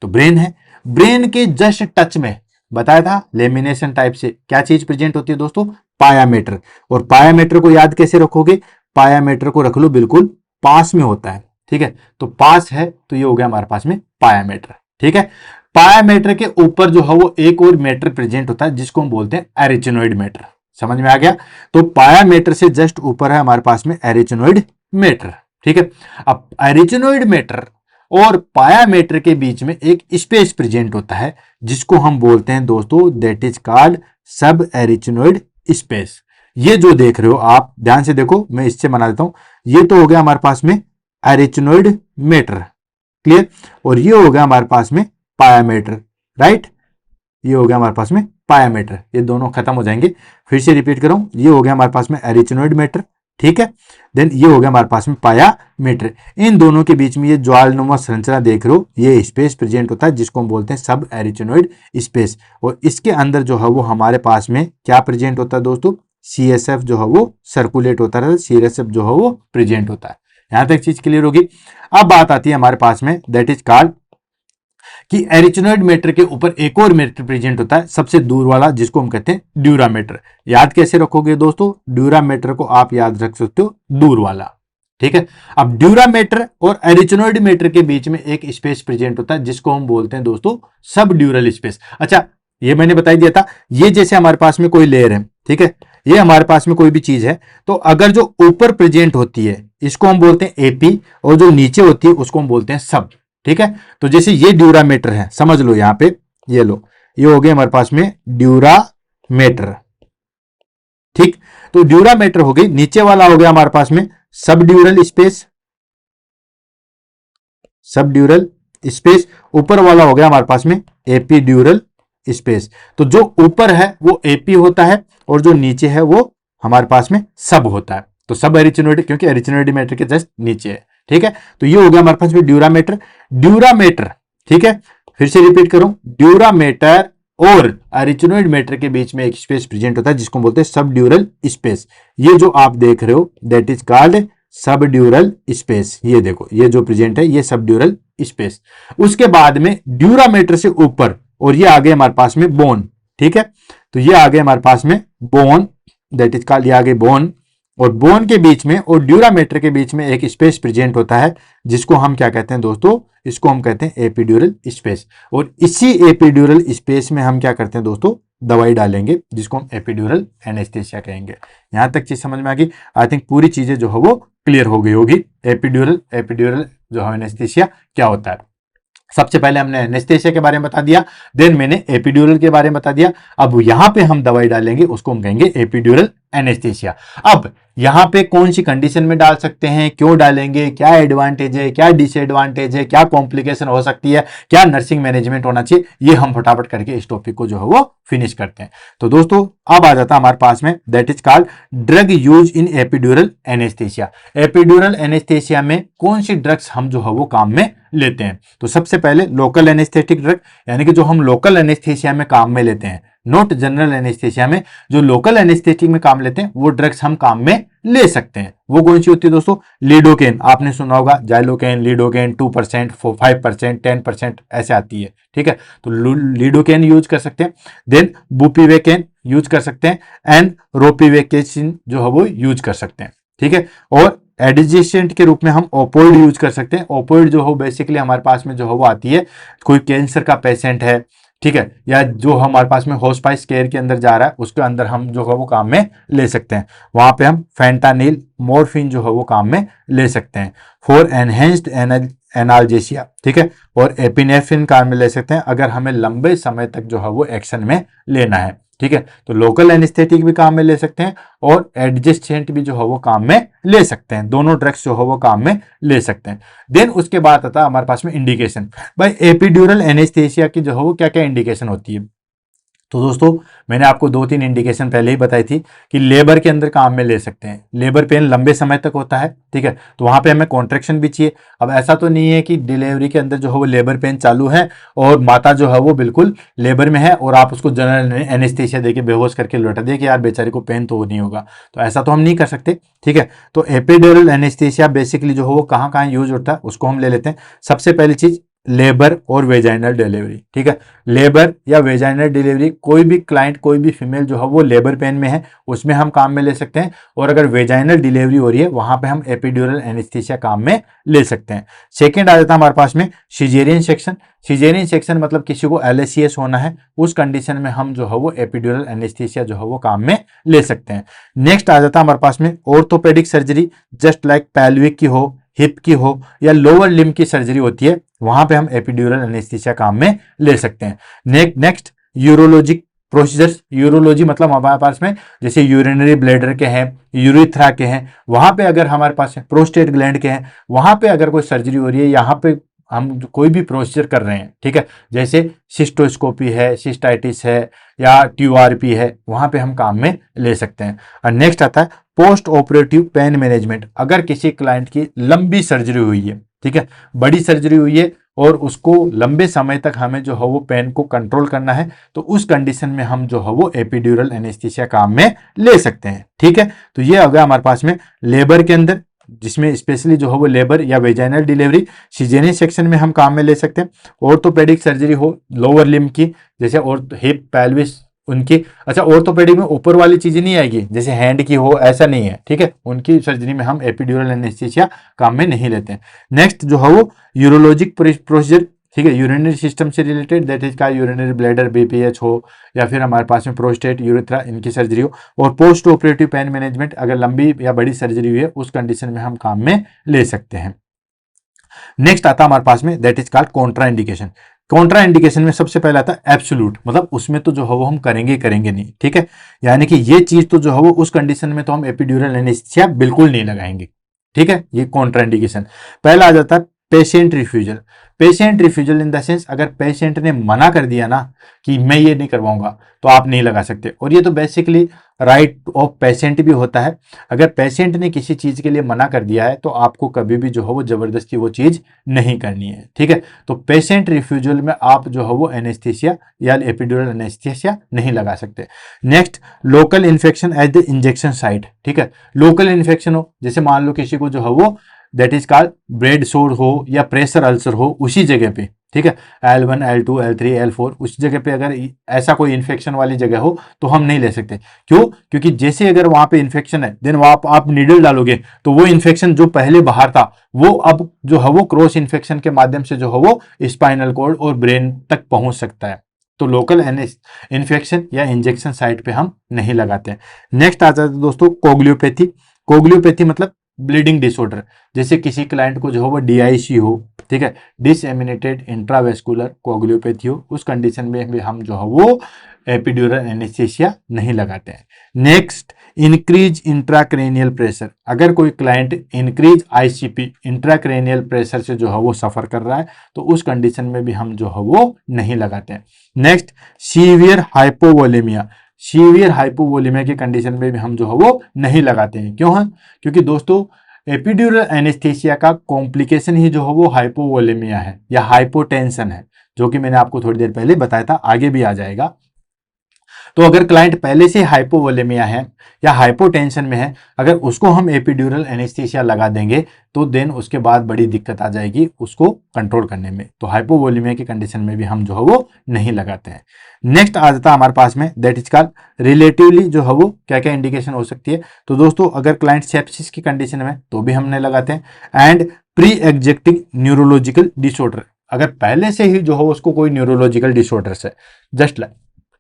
तो ब्रेन है, ब्रेन के जस्ट टच में बताया था लेमिनेशन टाइप से क्या चीज प्रेजेंट होती है दोस्तों, पायामीटर। और पायामीटर को याद कैसे रखोगे, पायामीटर को रख लो बिल्कुल पास में होता है, ठीक है। तो पास है तो ये हो गया हमारे पास में पायामीटर, ठीक है। पायामीटर के ऊपर जो है वो एक और मैटर प्रेजेंट होता है जिसको हम बोलते हैं एरिचिनोइड मैटर। समझ में आ गया। तो पायामीटर से जस्ट ऊपर है हमारे पास में एरिचिनोइड मैटर, ठीक है। अब एरिचिनोइड मैटर और पायामीटर के बीच में एक स्पेस प्रेजेंट होता है जिसको हम बोलते हैं दोस्तों, दैट इज कॉल्ड सब एरिचिनोइड स्पेस। ये जो देख रहे हो आप ध्यान से देखो, मैं इससे बना देता हूं, ये तो हो गया हमारे पास में एरिचिनोइड मैटर, क्लियर। और ये हो गया हमारे पास में पायामीटर, राइट। ये हो गया हमारे पास में पायामीटर, ये दोनों खत्म हो जाएंगे। फिर से रिपीट कर रहा हूं, ये हो गया हमारे पास में एरिचिनोइड मैटर, ठीक है। देन ये हो गया हमारे पास में पायामीटर। इन दोनों के बीच में ये ज्वालनुमा संरचना देख रहे हो, ये स्पेस प्रेजेंट होता है जिसको हम बोलते हैं सब एरिचिनोइड स्पेस। और इसके अंदर जो है वो हमारे पास में क्या प्रेजेंट होता है दोस्तों, CSF जो है वो सर्कुलेट होता है, CSF जो है वो प्रेजेंट होता है। यहां तक चीज क्लियर होगी। अब बात आती है हमारे पास में, दैट इज कॉल्ड कि एरिचिनोइड मैटर के ऊपर एक और मैटर प्रेजेंट होता है सबसे दूर वाला, जिसको हम कहते हैं ड्यूरामेटर। याद कैसे रखोगे दोस्तों, ड्यूरामेटर को आप याद रख सकते हो दूर वाला, ठीक है। अब ड्यूरामेटर और एरिचिनोइड मैटर के बीच में एक स्पेस प्रेजेंट होता है जिसको हम बोलते हैं दोस्तों सब ड्यूरल स्पेस। अच्छा, ये मैंने बता दिया था, ये जैसे हमारे पास में कोई लेयर है, ठीक है, ये हमारे पास में कोई भी चीज है, तो अगर जो ऊपर प्रेजेंट होती है इसको हम बोलते हैं एपी, और जो नीचे होती है उसको हम बोलते हैं सब, ठीक है। तो जैसे ये ड्यूरामेटर है, समझ लो यहां पे, ये लो, ये हो गया हमारे पास में ड्यूरामेटर, ठीक। तो ड्यूरामेटर हो गई, नीचे वाला हो गया हमारे पास में सब ड्यूरल स्पेस, सब ड्यूरल स्पेस। ऊपर वाला हो गया हमारे पास में एपीड्यूरल स्पेस। तो जो ऊपर है वो एपी होता है और जो नीचे है वो हमारे पास में सब होता है। तो सब एरिचिनोइड, क्योंकि एरिचिनोइड मैटर के जस्ट नीचे है, ठीक है। तो ये हो गया हमारे पास में ड्यूरामेटर, ड्यूरामेटर, ठीक है। फिर से रिपीट करूं, ड्यूरामेटर और एरिचिनोइड मैटर के बीच में एक स्पेस प्रेजेंट होता है जिसको बोलते हैं सब ड्यूरल स्पेस। ये जो आप देख रहे हो दैट इज कॉल्ड सब ड्यूरल स्पेस। ये देखो, ये जो प्रेजेंट है ये सब ड्यूरल स्पेस। उसके बाद में ड्यूरामेटर से ऊपर, और ये आ गए हमारे पास में बोन, ठीक है। तो ये आ गए हमारे पास में बोन, दैट इज कॉल्ड, ये आ गए बोन। और बोन के बीच में और ड्यूरामेटर के बीच में एक स्पेस प्रेजेंट होता है जिसको हम क्या कहते हैं दोस्तों, इसको हम कहते हैं एपिड्यूरल स्पेस। और इसी एपिड्यूरल स्पेस में हम क्या करते हैं दोस्तों, दवाई डालेंगे जिसको हम एपिड्यूरल एनेस्थीसिया कहेंगे। यहां तक चीज समझ में आ गई। आई थिंक पूरी चीजें जो है वो क्लियर हो गई होगी। एपिड्यूरल जो है एनेस्थीसिया क्या होता है। सबसे पहले हमने एनेस्थीसिया के बारे में बता दिया, देन मैंने एपिड्यूरल के बारे में बता दिया। अब यहां पे हम दवाई डालेंगे उसको हम कहेंगे एपिड्यूरल एनेस्थीसिया। अब यहाँ पे कौन सी कंडीशन में डाल सकते हैं, क्यों डालेंगे, क्या एडवांटेज है, क्या डिसएडवांटेज है, क्या कॉम्प्लिकेशन हो सकती है, क्या नर्सिंग मैनेजमेंट होना चाहिए, ये हम फटाफट करके इस टॉपिक को जो है वो फिनिश करते हैं। तो दोस्तों अब आ जाता है हमारे पास में that is called drug use in epidural anaesthesia. Epidural anaesthesia में कौन सी ड्रग्स हम जो है वो काम में लेते हैं। तो सबसे पहले लोकल एनेस्थेटिक ड्रग, यानी कि जो हम लोकल एनेस्थीसिया में काम में लेते हैं, नॉट जनरल एनेस्थीसिया में, जो लोकल एनेस्थेटिक में काम लेते हैं वो ड्रग्स हम काम में ले सकते हैं। वो कौन सी होती है दोस्तों, लिडोकेन, आपने सुना होगा, जाइलोकेन, लिडोकेन 2%, 5%, 10% ऐसे आती है, ठीक है। तो लिडोकेन यूज कर सकते हैं, देन बुपिवेकेन यूज कर सकते हैं, एंड रोपिवेकेसिन जो है वो यूज कर सकते हैं, ठीक है। और एडजेसेंट के रूप में हम ओपोइड यूज कर सकते हैं। ओपोइड जो हो बेसिकली हमारे पास में जो है वो आती है, कोई कैंसर का पेशेंट है, ठीक है, या जो हमारे पास में हॉस्पाइस केयर के अंदर जा रहा है उसके अंदर हम जो है वो काम में ले सकते हैं। वहां पे हम फेंटानिल, मॉर्फिन जो है वो काम में ले सकते हैं फॉर एनहेंस्ड एनाल्जेसिया, ठीक है। और एपिनेफ्रिन काम में ले सकते हैं अगर हमें लंबे समय तक जो है वो एक्शन में लेना है, ठीक है। तो लोकल एनेस्थेटिक भी काम में ले सकते हैं और एडजेसेंट भी जो है वो काम में ले सकते हैं, दोनों ड्रग्स जो है वो काम में ले सकते हैं। देन उसके बाद आता है हमारे पास में इंडिकेशन। भाई एपिड्यूरल एनेस्थेसिया की जो है वो क्या क्या इंडिकेशन होती है। तो दोस्तों मैंने आपको 2-3 इंडिकेशन पहले ही बताई थी कि लेबर के अंदर काम में ले सकते हैं, लेबर पेन लंबे समय तक होता है, ठीक है, तो वहां पे हमें कॉन्ट्रेक्शन भी चाहिए। अब ऐसा तो नहीं है कि डिलीवरी के अंदर जो है वो लेबर पेन चालू है और माता जो है वो बिल्कुल लेबर में है और आप उसको जनरल एनेस्थेसिया देके बेहोश करके लौटा दे कि यार बेचारी को पेन तो नहीं होगा, तो ऐसा तो हम नहीं कर सकते, ठीक है। तो एपिड्यूरल एनेस्थेसिया बेसिकली जो है वो कहाँ कहाँ यूज होता है उसको हम ले लेते हैं। सबसे पहली चीज लेबर और वेजाइनल डिलीवरी, ठीक है। लेबर या वेजाइनल डिलीवरी, कोई भी क्लाइंट, कोई भी फीमेल जो है वो लेबर पेन में है उसमें हम काम में ले सकते हैं, और अगर वेजाइनल डिलीवरी हो रही है वहां पे हम एपिड्यूरल एनेस्थीसिया काम में ले सकते हैं। सेकंड आ जाता है हमारे पास में सिजेरियन सेक्शन। सिजेरियन सेक्शन मतलब किसी को LACS होना है, उस कंडीशन में हम जो है वो एपिड्यूरल एनेस्थीसिया जो है वो काम में ले सकते हैं। नेक्स्ट आ जाता है हमारे पास में orthopaedic surgery, just like pelvic की हो, हिप की हो या लोअर लिम्ब की सर्जरी होती है, वहां पे हम एपिड्यूरल एनेस्थीसिया काम में ले सकते हैं। Next urologic procedures. यूरोलॉजी मतलब हमारे पास में जैसे यूरिनरी ब्लैडर के हैं, यूरिथ्रा के हैं, वहां पे अगर हमारे पास प्रोस्टेट ग्लैंड के हैं, वहां पे अगर कोई सर्जरी हो रही है, यहाँ पे हम कोई भी प्रोसीजर कर रहे हैं, ठीक है, जैसे सिस्टोस्कोपी है, सिस्टाइटिस है या TURP है, वहां पे हम काम में ले सकते हैं। और नेक्स्ट आता है पोस्ट ऑपरेटिव पेन मैनेजमेंट। अगर किसी क्लाइंट की लंबी सर्जरी हुई है, ठीक है, बड़ी सर्जरी हुई है और उसको लंबे समय तक हमें जो है वो पेन को कंट्रोल करना है, तो उस कंडीशन में हम जो है वो एपिड्यूरल एनेस्थीसिया काम में ले सकते हैं, ठीक है। तो ये हो गया हमारे पास में लेबर के अंदर, जिसमें स्पेशली जो है वो लेबर या वेजाइनल डिलीवरी। सिजेरियन सेक्शन में हम काम में ले सकते हैं। ऑर्थोपेडिक सर्जरी हो लोअर लिम्ब की, जैसे और हिप, पेल्विस उनकी, अच्छा ऑर्थोपेडिक में ऊपर वाली चीजें नहीं आएगी, जैसे हैंड की हो, ऐसा नहीं है, ठीक है, उनकी सर्जरी में हम एपिड्यूरल एनेस्थीसिया काम में नहीं लेते हैं। नेक्स्ट जो है वो यूरोलॉजिक प्रोसीजर, ठीक है, यूरिनरी सिस्टम से रिलेटेड, दैट इज का यूरिनरी ब्लैडर, BPH हो या फिर हमारे पास में प्रोस्टेट, यूरिथ्रा, इनकी सर्जरी हो। और पोस्ट ऑपरेटिव पेन मैनेजमेंट, अगर लंबी या बड़ी सर्जरी हुई है उस कंडीशन में हम काम में ले सकते हैं। नेक्स्ट आता है हमारे पास में that is called Contra indication. Contra indication में सबसे पहले आता है एब्सोल्यूट, मतलब उसमें तो जो है वो हम करेंगे करेंगे नहीं, ठीक है, यानी कि ये चीज तो जो है वो उस कंडीशन में तो हम एपिड्यूरल एनेस्थीसिया बिल्कुल नहीं लगाएंगे, ठीक है, ये कॉन्ट्रा इंडिकेशन। पहला आ जाता है patient refusal. Patient refusal in the sense, अगर पेशेंट ने मना कर दिया ना कि मैं ये नहीं करवाऊंगा, तो आप नहीं लगा सकते, और ये तो बेसिकली राइट ऑफ पेशेंट भी होता है। अगर पेशेंट ने किसी चीज के लिए मना कर दिया है तो आपको कभी भी जो है वो जबरदस्ती वो चीज नहीं करनी है, ठीक है। तो पेशेंट रिफ्यूजल में आप जो है वो एनेस्थीसिया या एपिड्यूरल एनेस्थीसिया नहीं लगा सकते। Next local infection at the injection site, ठीक है, लोकल इन्फेक्शन हो, जैसे मान लो किसी को जो है वो दैट इज कॉल्ड ब्रेड सोर हो या प्रेशर अल्सर हो उसी जगह पे, ठीक है, L1, L2, L3, L4 उस जगह पे अगर ऐसा कोई इन्फेक्शन वाली जगह हो तो हम नहीं ले सकते। क्यों? क्योंकि जैसे अगर वहां पे इन्फेक्शन है, देन वहां आप नीडल डालोगे तो वो इन्फेक्शन जो पहले बाहर था वो अब जो है वो क्रॉस इन्फेक्शन के माध्यम से जो है वो स्पाइनल कॉर्ड और ब्रेन तक पहुंच सकता है। तो लोकल इन्फेक्शन या इंजेक्शन साइट पे हम नहीं लगाते हैं। नेक्स्ट आ जाता है दोस्तों कोग्लियोपैथी। कोग्लियोपैथी मतलब ब्लीडिंग डिसऑर्डर, जैसे किसी क्लाइंट को जो है वो DIC हो, ठीक है, डिसएमिनेटेड इंट्रावेस्कुलर कोगुलोपैथी हो, उस कंडीशन में भी हम जो है वो एपिड्यूरल एनेस्थीसिया नहीं लगाते हैं। नेक्स्ट, इंक्रीज इंट्राक्रेनियल प्रेशर, अगर कोई client increase ICP intracranial pressure से जो है वो सफर कर रहा है तो उस कंडीशन में भी हम जो है वो नहीं लगाते हैं। Next, severe hypovolaemia, severe hypovolaemia की कंडीशन में भी हम जो है वो नहीं लगाते हैं। क्यों है? क्योंकि दोस्तों एपिड्यूरल एनेस्थीसिया का कॉम्प्लिकेशन ही जो है वो हाइपोवोलेमिया है या हाइपोटेंशन है, जो कि मैंने आपको थोड़ी देर पहले बताया था, आगे भी आ जाएगा। तो अगर क्लाइंट पहले से हाइपोवोलेमिया है या हाइपोटेंशन में है, अगर उसको हम एपिड्यूरल एनेस्थीसिया लगा देंगे तो देन उसके बाद बड़ी दिक्कत आ जाएगी उसको कंट्रोल करने में। तो हाइपोवोलेमिया की कंडीशन में भी हम जो है वो नहीं लगाते हैं। नेक्स्ट आ जाता है हमारे पास में, दैट इज कॉल्ड रिलेटिवली जो है वो क्या क्या इंडिकेशन हो सकती है। तो दोस्तों अगर क्लाइंट सेप्सिस की कंडीशन में तो भी हम नहीं लगाते हैं। And pre existing neurological disorder, अगर पहले से ही जो हो उसको कोई न्यूरोलॉजिकल डिसऑर्डर्स है, जस्ट लाइक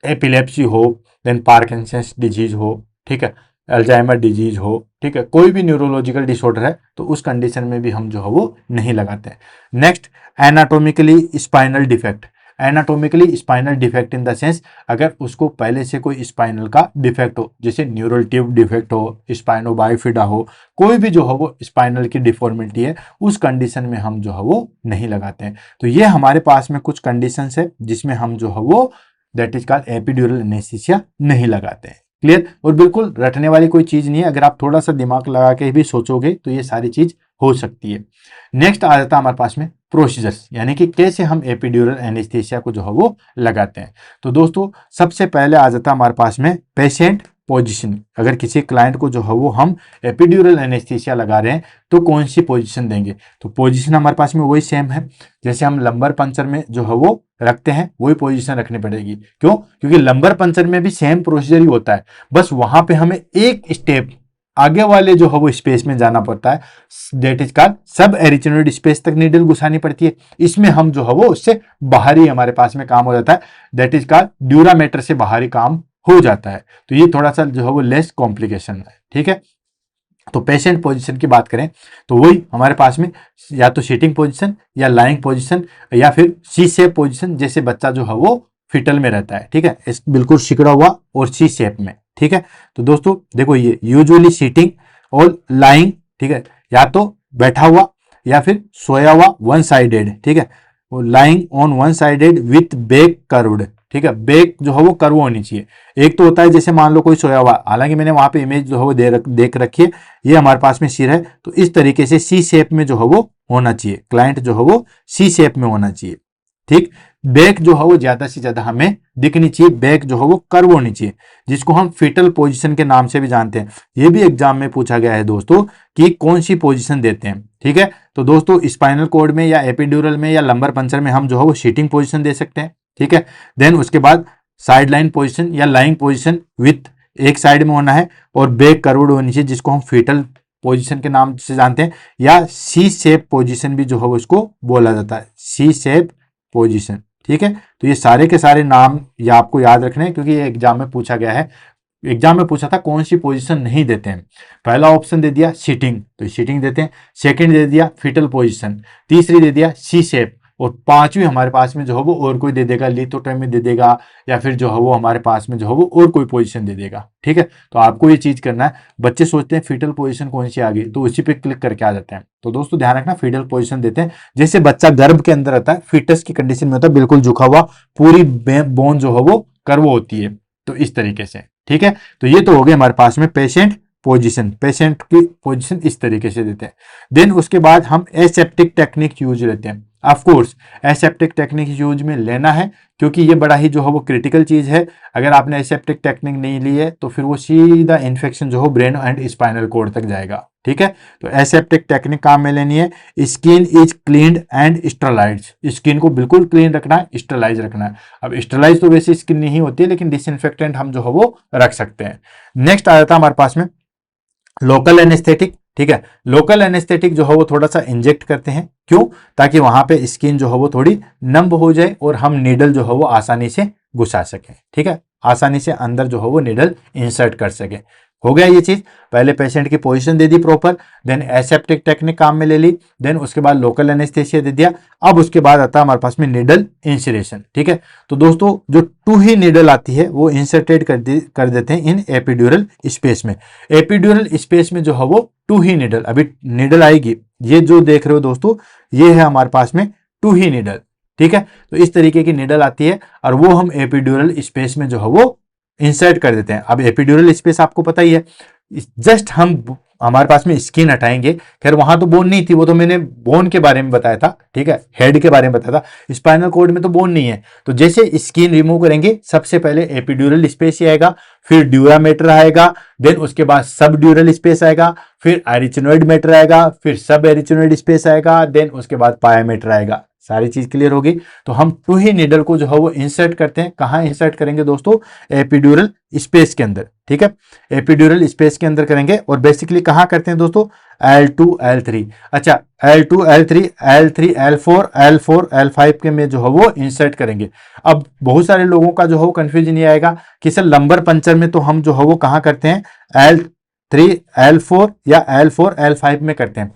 एपिलेप्सी हो, देन पार्किंसंस डिजीज हो, ठीक है, अल्जाइमर डिजीज हो, ठीक है, कोई भी न्यूरोलॉजिकल डिसऑर्डर है तो उस कंडीशन में भी हम जो है वो नहीं लगाते हैं। Next, anatomically spinal defect, anatomically spinal defect in the sense अगर उसको पहले से कोई स्पाइनल का डिफेक्ट हो, जैसे न्यूरल ट्यूब डिफेक्ट हो, स्पाइनो बाइफिडा हो, कोई भी जो है वो स्पाइनल की डिफॉर्मिटी है, उस कंडीशन में हम जो है वो नहीं लगाते हैं। तो ये हमारे पास में कुछ कंडीशंस है जिसमें हम जो है वो that is called epidural anaesthesia नहीं लगाते हैं। क्लियर? और बिल्कुल रटने वाली कोई चीज नहीं है, अगर आप थोड़ा सा दिमाग लगा के भी सोचोगे तो ये सारी चीज हो सकती है। नेक्स्ट आ जाता है हमारे पास में प्रोसीजर्स, यानी कि कैसे हम एपिड्यूरल एनेस्थीसिया को जो है वो लगाते हैं। तो दोस्तों सबसे पहले आ जाता है हमारे पास में पेशेंट पोजीशन, अगर किसी क्लाइंट को जो है वो हम एपिड्यूरल एनेस्थीसिया लगा रहे हैं तो कौन सी पोजीशन देंगे। तो पोजीशन हमारे पास में वही सेम है जैसे हम लंबर पंचर में जो है वो रखते हैं, वही पोजीशन रखनी पड़ेगी। क्यों? क्योंकि लंबर पंचर में भी सेम प्रोसीजर ही होता है, बस वहां पे हमें एक स्टेप आगे वाले जो है वो स्पेस में जाना पड़ता है, दैट इज कॉल्ड सब एरिचिनोइड स्पेस तक नीडल घुसानी पड़ती है। इसमें हम जो है वो उससे बाहरी हमारे पास में काम हो जाता है, दैट इज कॉल्ड ड्यूरामीटर से बाहरी काम हो जाता है। तो ये थोड़ा सा जो है वो लेस कॉम्प्लिकेशन है, ठीक है। तो पेशेंट पोजीशन की बात करें तो वही हमारे पास में या तो सिटिंग पोजीशन या लाइंग पोजीशन या फिर सी शेप पोजीशन, जैसे बच्चा जो है वो फिटल में रहता है, ठीक है, इस बिल्कुल सिकुड़ा हुआ और सी शेप में, ठीक है। तो दोस्तों देखो ये यूजुअली सिटिंग और लाइंग, ठीक है, या तो बैठा हुआ या फिर सोया हुआ वन साइडेड, ठीक है, lying on one sided with back curved, ठीक है, बैक जो है वो कर्व होनी चाहिए। एक तो होता है जैसे मान लो कोई सोया हुआ, हालांकि मैंने वहां पे इमेज जो है वो देख रखी है, ये हमारे पास में सिर है, तो इस तरीके से सी शेप में जो है वो होना चाहिए, क्लाइंट जो है वो सी शेप में होना चाहिए, ठीक। बैक जो है वो ज्यादा से ज्यादा हमें दिखनी चाहिए, बैक जो है वो कर्व होनी चाहिए, जिसको हम फिटल पोजीशन के नाम से भी जानते हैं। ये भी एग्जाम में पूछा गया है दोस्तों कि कौन सी पोजीशन देते हैं, ठीक है। तो दोस्तों स्पाइनल कॉर्ड में या एपिड्यूरल में या लंबर पंचर में हम जो है वो सीटिंग पोजीशन दे सकते हैं, ठीक है। देन उसके बाद साइड लाइन पोजिशन या लाइंग पोजिशन विथ एक साइड में होना है और बैक कर्व्ड होनी चाहिए, जिसको हम फीटल पोजीशन के नाम से जानते हैं, या सी शेप पोजीशन भी जो है उसको बोला जाता है, सी शेप पोजीशन, ठीक है। तो ये सारे के सारे नाम ये आपको याद रखने हैं क्योंकि ये एग्जाम में पूछा गया है। एग्जाम में पूछा था कौन सी पोजीशन नहीं देते हैं। पहला ऑप्शन दे दिया सिटिंग, तो सिटिंग देते हैं। सेकंड दे दिया फीटल पोजीशन, तीसरी दे दिया सी शेप, और पांचवी हमारे पास में जो है वो और कोई दे देगा, लिथोट्रेमी दे देगा, या फिर जो है वो हमारे पास में जो है वो और कोई पोजीशन दे देगा, ठीक है। तो आपको ये चीज करना है। बच्चे सोचते हैं फीटल पोजीशन कौन सी आ गई तो उसी पे क्लिक करके आ जाते हैं। तो दोस्तों ध्यान रखना, फीटल पोजीशन देते हैं जैसे बच्चा गर्भ के अंदर रहता है, फीटस की कंडीशन में होता है, बिल्कुल झुका हुआ, पूरी बोन जो है वो कर्व होती है, तो इस तरीके से, ठीक है। तो ये तो हो गए हमारे पास में पेशेंट पोजीशन, पेशेंट की पोजीशन इस तरीके से देते हैं। देन उसके बाद हम एसेप्टिक टेक्निक यूज लेते हैं। Of course aseptic technique use में लेना है क्योंकि ये बड़ा ही जो है वो क्रिटिकल चीज है। अगर आपने एसेप्टिक टेक्निक नहीं ली है तो फिर वो सीधा इन्फेक्शन जो हो ब्रेन एंड स्पाइनल कॉर्ड तक जाएगा, ठीक है। तो एसेप्टिक टेक्निक काम में लेनी है। Skin is cleaned and sterilise, skin को बिल्कुल क्लीन रखना है, स्टरलाइज रखना है। अब स्टरलाइज तो वैसे स्किन नहीं होती है, लेकिन डिसइंफेक्टेंट हम जो है वो रख सकते हैं। नेक्स्ट आ जाता है हमारे पास में लोकल एनेस्थेटिक, ठीक है। लोकल एनेस्थेटिक जो है वो थोड़ा सा इंजेक्ट करते हैं, क्यों? ताकि वहां पे स्किन जो है वो थोड़ी नंब हो जाए और हम नीडल जो है वो आसानी से घुसा सके, ठीक है, आसानी से अंदर जो है वो नीडल इंसर्ट कर सके। हो गया ये चीज। पहले पेशेंट की पोजीशन दे दी प्रॉपर, देन एसेप्टिक टेक्निक काम में ले ली, देन उसके बाद लोकल एनेस्थेसिया दे दिया। अब उसके बाद आता है हमारे पास में निडल इंसरेशन। ठीक है, तो दोस्तों जो 2 ही निडल आती है वो इंसर्टेड कर देते हैं इन एपिड्यूरल स्पेस में। एपिड्यूरल स्पेस में जो है वो 2 ही निडल, अभी निडल आएगी, ये जो देख रहे हो दोस्तों ये है हमारे पास में 2 ही निडल। ठीक है, तो इस तरीके की निडल आती है और वो हम एपिड्यूरल स्पेस में जो है वो इंसर्ट कर देते हैं। अब एपिड्यूरल स्पेस आपको पता ही है, जस्ट हम हमारे पास में स्किन हटाएंगे, खैर वहां तो बोन नहीं थी, वो तो मैंने बोन के बारे में बताया था, ठीक है, हेड के बारे में बताया था, स्पाइनल कॉर्ड में तो बोन नहीं है। तो जैसे स्किन रिमूव करेंगे सबसे पहले एपिड्यूरल स्पेस ही आएगा, फिर ड्यूरामेटर आएगा, देन उसके बाद सब ड्यूरल स्पेस आएगा, फिर एरिचिनोइड मैटर आएगा, फिर सब एरिचिनोइड स्पेस आएगा, देन उसके बाद पायामेटर आएगा। सारी चीज क्लियर होगी। तो हम 2 ही निडल को जो है वो इंसर्ट करते हैं। कहां इंसर्ट करेंगे दोस्तों? एपिड्यूरल स्पेस के अंदर। ठीक है, एपिड्यूरल स्पेस के अंदर करेंगे और बेसिकली कहां करते हैं दोस्तों? L2 L3। अच्छा, L2 L3 L3 L4 L4 L5 के में जो है वो इंसर्ट करेंगे। अब बहुत सारे लोगों का जो है वो कंफ्यूजन ये आएगा कि सर लंबर पंचर में तो हम जो है वो कहां करते हैं? L3 L4 या L4 L5 में करते हैं,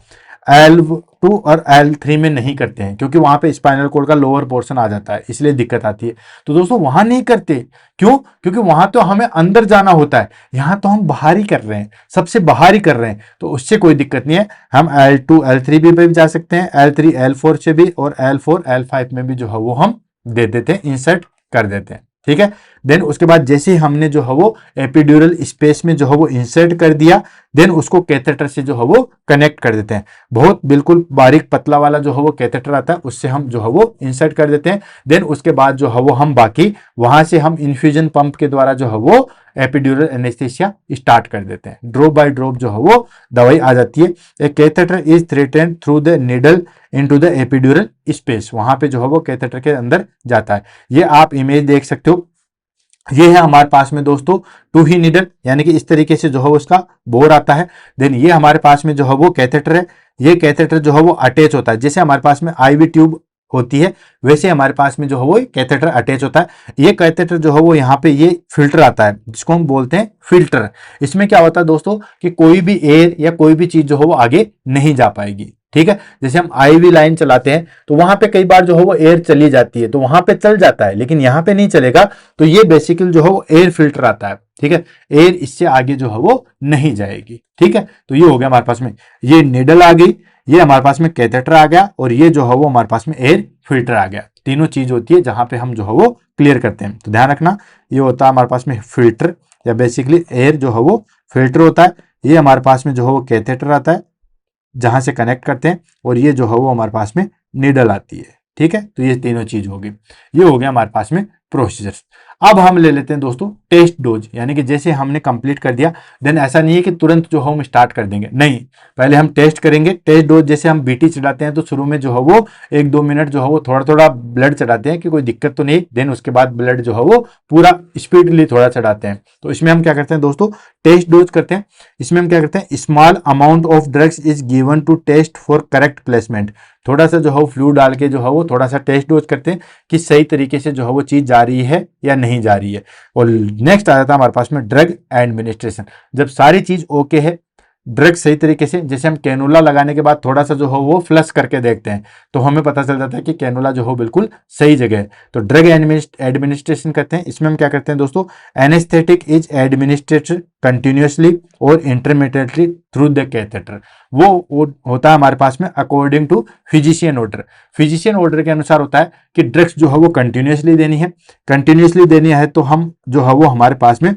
L2 और L3 में नहीं करते हैं, क्योंकि वहां पे स्पाइनल कॉर्ड का लोअर पोर्शन आ जाता है, इसलिए दिक्कत आती है। तो दोस्तों वहां नहीं करते, क्यों? क्योंकि वहां तो हमें अंदर जाना होता है, यहां तो हम बाहर ही कर रहे हैं, सबसे बाहर ही कर रहे हैं, तो उससे कोई दिक्कत नहीं है। हम L2 L3 भी जा सकते हैं, L3 L4 से भी, और L4 L5 में भी जो है वो हम दे देते हैं, इंसर्ट कर देते हैं। ठीक है, देन उसके बाद जैसे ही हमने जो है वो एपिड्यूरल स्पेस में जो है वो इंसर्ट कर दिया, देन उसको कैथेटर से जो है वो कनेक्ट कर देते हैं। बहुत बिल्कुल बारीक पतला वाला जो है वो कैथेटर आता है, उससे हम जो है वो इंसर्ट कर देते हैं। देन उसके बाद जो है वो हम बाकी वहां से हम इन्फ्यूजन पंप के द्वारा जो है वो एपिड्यूरल एनेस्थेसिया स्टार्ट कर देते हैं। ड्रॉप बाय ड्रॉप जो है वो दवाई आ जाती है। A catheter is threaded through the needle into the epidural space, वहां पे जो है वो कैथेटर के अंदर जाता है। ये आप इमेज देख सकते हो, ये है हमारे पास में दोस्तों 2 ही निडल, यानी कि इस तरीके से जो है उसका बोर आता है। देन ये हमारे पास में जो है वो कैथेटर है, ये कैथेटर जो है वो अटैच होता है, जैसे हमारे पास में आईवी ट्यूब होती है वैसे हमारे पास में जो है वो कैथेटर अटैच होता है। ये कैथेटर जो है वो यहाँ पे ये फिल्टर आता है, जिसको हम बोलते हैं फिल्टर। इसमें क्या होता है दोस्तों कि कोई भी एयर या कोई भी चीज जो है वो आगे नहीं जा पाएगी। ठीक है, जैसे हम आईवी लाइन चलाते हैं तो वहां पे कई बार जो है वो एयर चली जाती है, तो वहां पे चल जाता है, लेकिन यहाँ पे नहीं चलेगा। तो ये बेसिकली जो है वो एयर फिल्टर आता है। ठीक है, एयर इससे आगे जो है वो नहीं जाएगी। ठीक है, तो ये हो गया हमारे पास में, ये निडल आ गई, ये हमारे पास में कैथेटर आ गया, और ये जो है वो हमारे पास में एयर फिल्टर आ गया। तीनों चीज होती है जहां पे हम जो है वो क्लियर करते हैं। तो ध्यान रखना, ये होता है हमारे पास में फिल्टर, या बेसिकली एयर जो है वो फिल्टर होता है। ये हमारे पास में जो है वो कैथेटर आता है जहां से कनेक्ट करते हैं, और ये जो है वो हमारे पास में निडल आती है। ठीक है, तो ये तीनों चीज होगी। ये हो गया हमारे पास में प्रोसीजर्स। अब हम ले लेते हैं दोस्तों टेस्ट डोज, यानी कि जैसे हमने कंप्लीट कर दिया, देन ऐसा नहीं है कि तुरंत जो हम स्टार्ट कर देंगे, नहीं, पहले हम टेस्ट करेंगे। टेस्ट डोज जैसे हम बीटी चढ़ाते हैं तो शुरू में जो है वो 1-2 मिनट जो है वो थोड़ा थोड़ा ब्लड चढ़ाते हैं कि कोई दिक्कत तो नहीं, देन उसके बाद ब्लड जो है वो पूरा स्पीडली थोड़ा चढ़ाते हैं। तो इसमें हम क्या करते हैं दोस्तों? टेस्ट डोज करते हैं। इसमें हम क्या करते हैं? Small amount of drugs is given to test for correct placement. थोड़ा सा जो है फ्लू डाल के जो है वो थोड़ा सा टेस्ट डोज करते हैं कि सही तरीके से जो है वो चीज जा रही है या नहीं जा रही है। और नेक्स्ट आ जाता है हमारे पास में ड्रग एडमिनिस्ट्रेशन। जब सारी चीज ओके है, ड्रग सही तरीके से, जैसे हम कैनुला लगाने के बाद थोड़ा सा जो है वो फ्लश करके देखते हैं तो हमें पता चल जाता है कि कैनुला जो हो बिल्कुल सही जगह है, तो ड्रग एडमिनिस्ट्रेशन करते हैं। इसमें हम क्या करते हैं दोस्तों? एनेस्थेटिक इज एडमिनिस्ट्रेटेड कंटिन्यूअसली और इंटरमीडिएटली थ्रू द कैथेटर। वो होता है हमारे पास में according to physician order. Physician order के अनुसार होता है कि ड्रग्स जो है वो कंटिन्यूअसली देनी है। कंटिन्यूअसली देनी है तो हम जो है वो हमारे पास में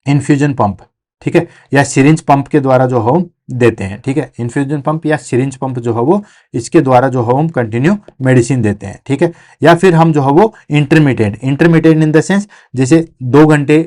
इन्फ्यूजन पंप, ठीक है, या सिरिंज पंप के द्वारा जो हम देते हैं। ठीक है, इन्फ्यूजन पंप या सिरिंज पंप जो है वो इसके द्वारा जो है हम कंटिन्यू मेडिसिन देते हैं। ठीक है, या फिर हम जो है वो इंटरमीडिएट इन द सेंस जैसे 2 घंटे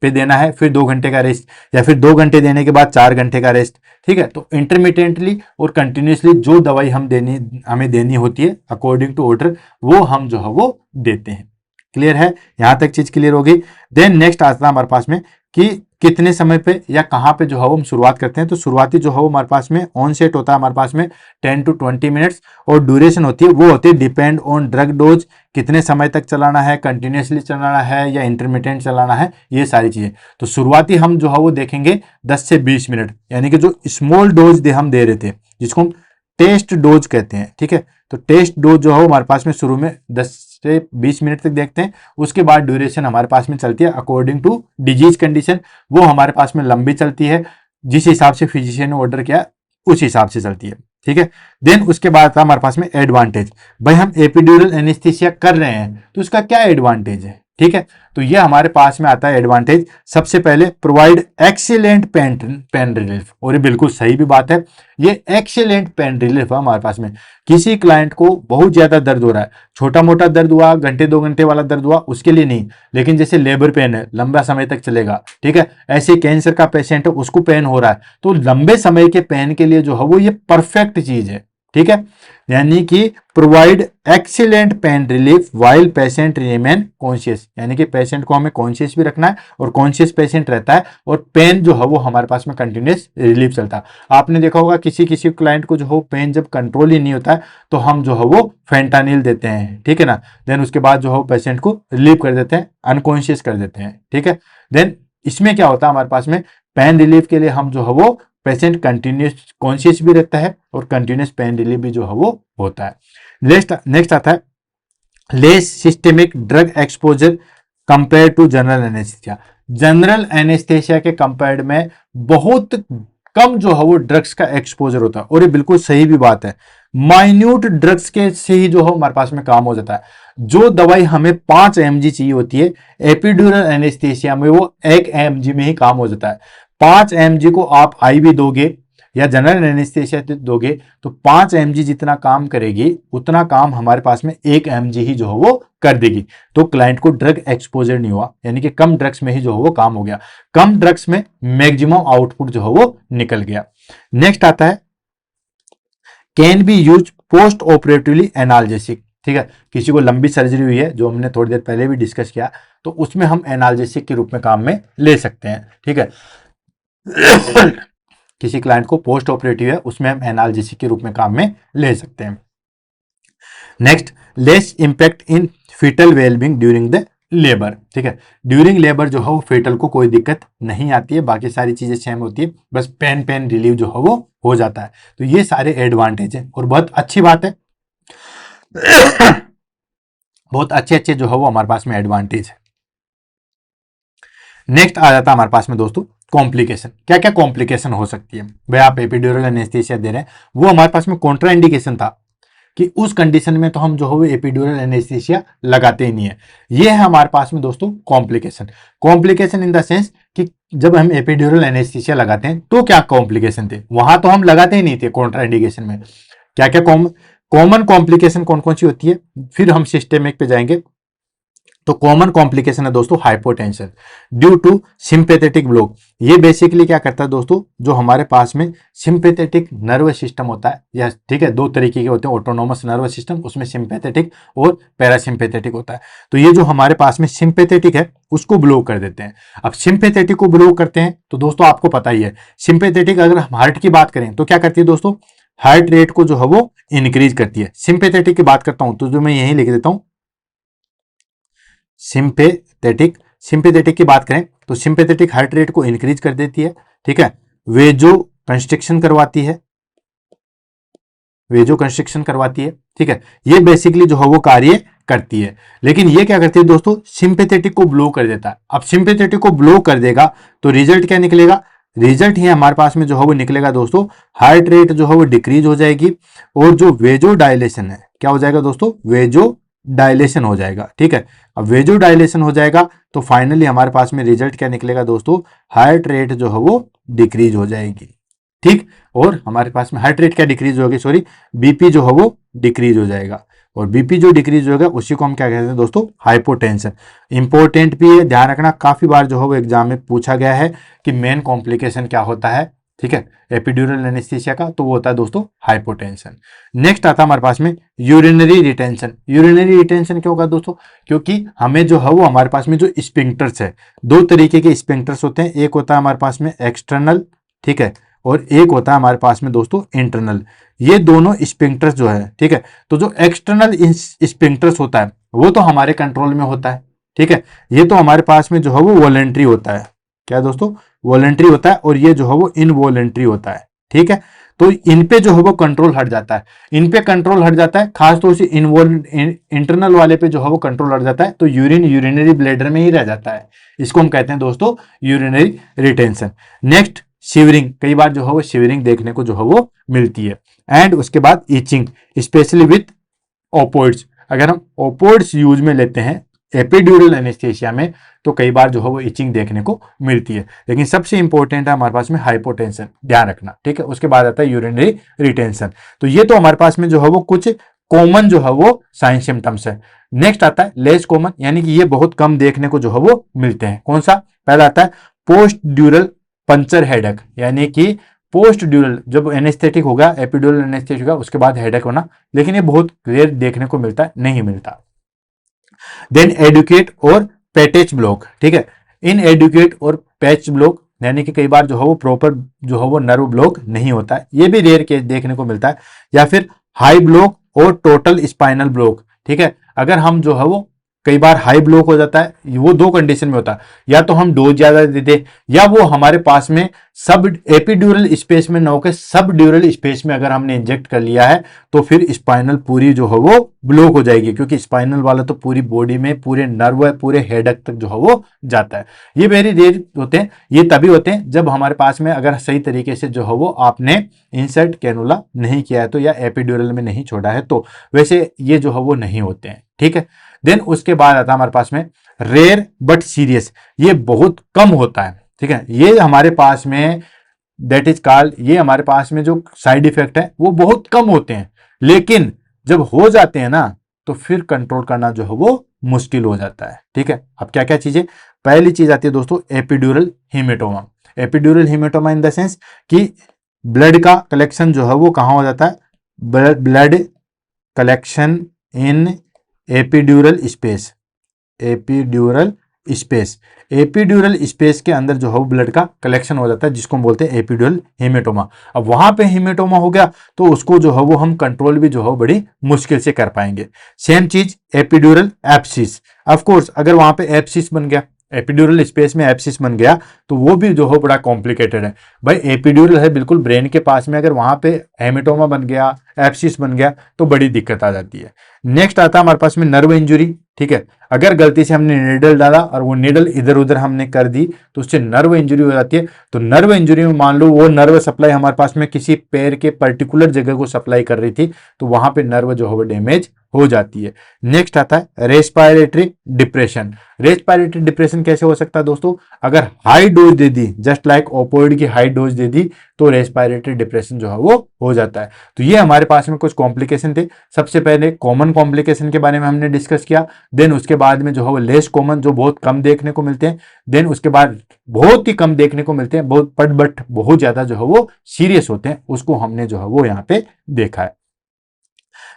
पे देना है, फिर 2 घंटे का रेस्ट, या फिर 2 घंटे देने के बाद 4 घंटे का रेस्ट। ठीक है, तो इंटरमीडिएटली और कंटिन्यूसली जो दवाई हमें देनी होती है अकॉर्डिंग टू ऑर्डर, वो हम जो है वो देते हैं। क्लियर है? यहां तक चीज क्लियर होगी। देन नेक्स्ट आता है हमारे पास में कि कितने समय पे या कहाँ पे जो है वो हम शुरुआत करते हैं। तो शुरुआती जो है वो हमारे पास में ऑन सेट होता है हमारे पास में 10 to 20 मिनट्स, और ड्यूरेशन होती है वो होती है डिपेंड ऑन ड्रग डोज, कितने समय तक चलाना है, कंटिन्यूसली चलाना है या इंटरमिटेंट चलाना है, ये सारी चीजें। तो शुरुआती हम जो है वो देखेंगे 10 से 20 मिनट, यानी कि जो स्मॉल डोज हम दे रहे थे जिसको हम टेस्ट डोज कहते हैं, ठीक है। तो टेस्ट डोज जो है हमारे पास में शुरू में 10 से 20 मिनट तक देखते हैं, उसके बाद ड्यूरेशन हमारे पास में चलती है अकॉर्डिंग टू डिजीज कंडीशन, वो हमारे पास में लंबी चलती है, जिस हिसाब से फिजिशियन ने ऑर्डर किया उस हिसाब से चलती है, ठीक है। देन उसके बाद था हमारे पास में एडवांटेज। भाई हम एपिड्यूरल एनेस्थीसिया कर रहे हैं तो उसका क्या एडवांटेज है, ठीक है। तो ये हमारे पास में आता है एडवांटेज। सबसे पहले प्रोवाइड एक्सीलेंट पेन रिलीफ, और ये बिल्कुल सही भी बात है, ये एक्सीलेंट पेन रिलीफ है हमारे पास में। किसी क्लाइंट को बहुत ज्यादा दर्द हो रहा है, छोटा मोटा दर्द हुआ, घंटे 2 घंटे वाला दर्द हुआ, उसके लिए नहीं, लेकिन जैसे लेबर पेन है लंबा समय तक चलेगा, ठीक है, ऐसे कैंसर का पेशेंट है उसको पेन हो रहा है, तो लंबे समय के पेन के लिए जो है वो ये परफेक्ट चीज है, ठीक है। यानी कि provide excellent pain relief while patient remain conscious, यानी कि पेशेंट को हमें कॉन्शियस भी रखना है और कॉन्शियस पेशेंट रहता है, और पेन जो है वो हमारे पास में कंटिन्यूस रिलीफ चलता है। आपने देखा होगा किसी किसी क्लाइंट को जो हो पेन जब कंट्रोल ही नहीं होता है तो हम जो है वो फेंटानिल देते हैं, ठीक है ना। देन उसके बाद जो है पेशेंट को रिलीव कर देते हैं, अनकॉन्शियस कर देते हैं, ठीक है। देन इसमें क्या होता है हमारे पास में पेन रिलीफ के लिए हम जो है वो पेशेंट कंटिन्यूस कॉन्शियस भी रहता है और कंटिन्यूस पेन रिलीफ भी जो है वो होता है। नेक्स्ट आता है less systemic drug exposure compare to general anaesthesia. General anaesthesia के कंपेयर में बहुत कम जो है वो ड्रग्स का एक्सपोजर होता है, और ये बिल्कुल सही भी बात है। माइन्यूट ड्रग्स के से ही जो है हमारे पास में काम हो जाता है। जो दवाई हमें 5 mg चाहिए होती है, एपिड्यूरल एनेस्थीसिया में वो 1 mg में ही काम हो जाता है। 5 mg को आप IV दोगे या जनरल एनेस्थीसिया दोगे तो 5 mg जितना काम करेगी उतना काम हमारे पास में 1 mg ही जो है वो कर देगी। तो क्लाइंट को ड्रग एक्सपोजर नहीं हुआ, यानी कि कम ड्रग्स में ही जो है वो काम हो गया, कम ड्रग्स में मैक्सिमम आउटपुट जो है वो निकल गया। नेक्स्ट आता है can be use post operatively analgesic, ठीक है। किसी को लंबी सर्जरी हुई है, जो हमने थोड़ी देर पहले भी डिस्कस किया, तो उसमें हम एनाल्जेसिक के रूप में काम में ले सकते हैं, ठीक है। किसी क्लाइंट को पोस्ट ऑपरेटिव है उसमें हम एनाल्जेसिक के रूप में काम में ले सकते हैं। Next less impact in foetal wellbeing during the labour, ठीक है। ड्यूरिंग लेबर जो है वो फीटल को कोई दिक्कत नहीं आती है, बाकी सारी चीजें सेम होती है, बस पेन रिलीव जो है वो हो जाता है। तो ये सारे एडवांटेज है और बहुत अच्छी बात है। बहुत अच्छे जो है वो हमारे पास में एडवांटेज है। नेक्स्ट आ जाता है हमारे पास में दोस्तों कॉम्प्लिकेशन। क्या क्या कॉम्प्लिकेशन हो सकती है। भाई आप एपिड्यूरल एनेस्थीसिया दे रहे हैं, वो हमारे पास में कॉन्ट्रा इंडिकेशन था कि उस कंडीशन में तो हम जो है वो एपिड्यूरल एनेस्थीसिया लगाते ही नहीं है। ये है हमारे पास में दोस्तों complication. Complication in the sense कि जब हम एपिड्यूरल एनेस्थीसिया लगाते हैं तो क्या कॉम्प्लिकेशन थे, वहां तो हम लगाते ही नहीं थे कॉन्ट्रा इंडिकेशन में। क्या क्या कॉमन कॉम्प्लिकेशन कौन कौन सी होती है, फिर हम सिस्टेमिक पे जाएंगे। तो कॉमन कॉम्प्लिकेशन है दोस्तों hypotension due to sympathetic block. ये बेसिकली क्या करता है दोस्तों, जो हमारे पास में सिंपैथेटिक नर्वस सिस्टम होता है, या ठीक है 2 तरीके के होते हैं, ऑटोनोमस नर्वस सिस्टम, उसमें सिंपैथेटिक और पैरासिम्पैथेटिक होता है। तो ये जो हमारे पास में सिंपैथेटिक है उसको ब्लॉक कर देते हैं। अब सिंपैथेटिक को ब्लॉक करते हैं तो दोस्तों आपको पता ही है सिंपैथेटिक अगर हम हार्ट की बात करें तो क्या करती है दोस्तों, हार्ट रेट को जो है वो इंक्रीज करती है। सिंपैथेटिक की बात करता हूं तो जो मैं यही लिख देता हूं सिंपैथेटिक की बात करें तो सिंपैथेटिक हार्ट रेट को इंक्रीज कर देती है, ठीक है। वेजो कंस्ट्रिक्शन करवाती है, ठीक है। ये बेसिकली जो है वो कार्य करती है। लेकिन ये क्या करती है दोस्तों, सिंपैथेटिक को ब्लो कर देता है। अब सिंपैथेटिक को ब्लो कर देगा तो रिजल्ट क्या निकलेगा, रिजल्ट ही हमारे पास में जो है वो निकलेगा दोस्तों, हार्ट रेट जो है वो डिक्रीज हो जाएगी, और जो वेजो डायलेशन है क्या हो जाएगा दोस्तों, वेजो डायलेशन हो जाएगा, ठीक है। अब वेजो डायलेशन हो जाएगा तो फाइनली हमारे पास में रिजल्ट क्या निकलेगा दोस्तों, हार्ट रेट जो है वो डिक्रीज हो जाएगी, ठीक। और हमारे पास में हार्ट रेट क्या डिक्रीज होगी, सॉरी बीपी जो है वो डिक्रीज हो जाएगा, और बीपी जो डिक्रीज होगा उसी को हम क्या कहते हैं दोस्तों, हाइपोटेंशन। इंपॉर्टेंट भी है, ध्यान रखना, काफी बार जो है वो एग्जाम में पूछा गया है कि मेन कॉम्प्लिकेशन क्या होता है ठीक है, एपिड्यूरल एनेस्थीसिया का, तो वो होता है दोस्तों हाइपोटेंशन। नेक्स्ट आता है हमारे पास में यूरिनरी रिटेंशन। यूरिनरी रिटेंशन क्यों होगा दोस्तों? क्योंकि हमें जो है वो हमारे पास में जो स्पिंक्टर्स है, दो तरीके के स्पिंक्टर्स होते हैं, एक होता है हमारे पास में एक्सटर्नल, ठीक है, और एक होता है हमारे पास में दोस्तों इंटरनल। ये दोनों स्पिंक्टर्स जो है, ठीक है, तो जो एक्सटर्नल स्पिंक्टर्स होता है वो तो हमारे कंट्रोल में होता है, ठीक है, ये तो हमारे पास में जो है वो वॉलेंट्री होता है। क्या दोस्तों? वॉलेंट्री होता है, और ये जो है वो इनवॉलेंट्री होता है, ठीक है। तो इन पे जो है वो कंट्रोल हट जाता है, इन पे कंट्रोल हट जाता है, खास तौर से इंटरनल वाले पे जो है वो कंट्रोल हट जाता है, तो यूरिन यूरिनरी ब्लैडर में ही रह जाता है। इसको हम कहते हैं दोस्तों यूरिनरी रिटेंशन। नेक्स्ट शिवरिंग, कई बार जो है वो शिवरिंग देखने को जो है वो मिलती है। एंड उसके बाद ईचिंग, स्पेशली विथ ओपोइड्स। अगर हम ओपोइड्स यूज में लेते हैं एपिड्यूरल एनेस्थीसिया में, तो कई बार जो है वो इचिंग देखने को मिलती है। लेकिन सबसे इंपॉर्टेंट है हमारे पास में हाइपोटेंशन, ध्यान रखना, ठीक है। उसके बाद आता है यूरिनरी रिटेंशन। तो ये तो हमारे पास में जो है वो कुछ कॉमन जो है वो साइन सिम्टम्स है। नेक्स्ट आता है लेस कॉमन, यानी कि ये बहुत कम देखने को जो है वो मिलते हैं। कौन सा? पहला आता है पोस्ट ड्यूरल पंचर हेडेक, यानी कि पोस्ट ड्यूरल जब एनेस्थेटिक होगा, एपिड्यूरल एनेस्थेटिक होगा, उसके बाद हेडेक होना, लेकिन ये बहुत रेयर देखने को मिलता है, नहीं मिलता। देन एडुकेट और पैटेज ब्लॉक, ठीक है, इन एडुकेट और पैच ब्लॉक, यानी कि कई बार जो है वो प्रॉपर जो है वो नर्व ब्लॉक नहीं होता है, ये भी रेयर केस देखने को मिलता है। या फिर हाई ब्लॉक और टोटल स्पाइनल ब्लॉक, ठीक है, अगर हम जो है वो कई बार हाई ब्लॉक हो जाता है, वो दो कंडीशन में होता है, या तो हम डोज ज्यादा दे दे, या वो हमारे पास में सब एपिड्यूरल स्पेस में न होकर सब ड्यूरल स्पेस में अगर हमने इंजेक्ट कर लिया है, तो फिर स्पाइनल पूरी जो है वो ब्लॉक हो जाएगी, क्योंकि स्पाइनल वाला तो पूरी बॉडी में पूरे नर्व है, पूरे हेडक तक जो है वो जाता है। ये वेरी रेयर होते हैं, ये तभी होते हैं जब हमारे पास में अगर सही तरीके से जो है वो आपने इंसर्ट कैनुला नहीं किया है तो, या एपिड्यूरल में नहीं छोड़ा है तो, वैसे ये जो है वो नहीं होते हैं, ठीक है। देन उसके बाद आता है हमारे पास में रेयर बट सीरियस, ये बहुत कम होता है, ठीक है, ये हमारे पास में दैट इज कॉल्ड, ये हमारे पास में जो साइड इफेक्ट है वो बहुत कम होते हैं, लेकिन जब हो जाते हैं ना तो फिर कंट्रोल करना जो है वो मुश्किल हो जाता है, ठीक है। अब क्या क्या चीजें? पहली चीज आती है दोस्तों epidural haematoma. Epidural haematoma in the sense कि ब्लड का कलेक्शन जो है वो कहां हो जाता है? Blood collection in epidural space, epidural space, epidural space के अंदर जो है ब्लड का कलेक्शन हो जाता है, जिसको हम बोलते हैं एपिड्यूरल हीमेटोमा। अब वहां पे हीमेटोमा हो गया तो उसको जो है वो हम कंट्रोल भी जो है बड़ी मुश्किल से कर पाएंगे। सेम चीज एपिड्यूरल एब्सिस, ऑफ कोर्स अगर वहां पे एब्सिस बन गया, एपिड्यूरल स्पेस में एब्सिस बन गया, तो वो भी जो है बड़ा कॉम्प्लिकेटेड है। भाई एपिड्यूरल है बिल्कुल ब्रेन के पास में, अगर वहां पे हेमेटोमा बन गया, एब्सिस बन गया, तो बड़ी दिक्कत आ जाती है। नेक्स्ट आता है हमारे पास में नर्व इंजुरी, ठीक है, अगर गलती से हमने नीडल डाला और वो नीडल इधर उधर हमने कर दी तो उससे नर्व इंजुरी हो जाती है। तो नर्व इंजुरी में मान लो वो नर्व सप्लाई हमारे पास में किसी पैर के पर्टिकुलर जगह को सप्लाई कर रही थी, तो वहां पे नर्व जो है वो डैमेज हो जाती है। नेक्स्ट आता है रेस्पिरेटरी डिप्रेशन। रेस्पिरेटरी डिप्रेशन कैसे हो सकता है दोस्तों? अगर हाई डोज दे दी, जस्ट लाइक ओपोइड की हाई डोज दे दी, तो रेस्पिरेटरी डिप्रेशन जो है वो हो जाता है। तो ये हमारे पास में कुछ कॉम्प्लिकेशन थे। सबसे पहले कॉमन कॉम्प्लिकेशन के बारे में हमने डिस्कस किया, देन उसके बाद में जो है वो लेस कॉमन, जो बहुत कम देखने को मिलते हैं, देन उसके बाद बहुत ही कम देखने को मिलते हैं, बहुत बट बहुत ज्यादा जो है वो सीरियस होते हैं, उसको हमने जो है वो यहाँ पे देखा है।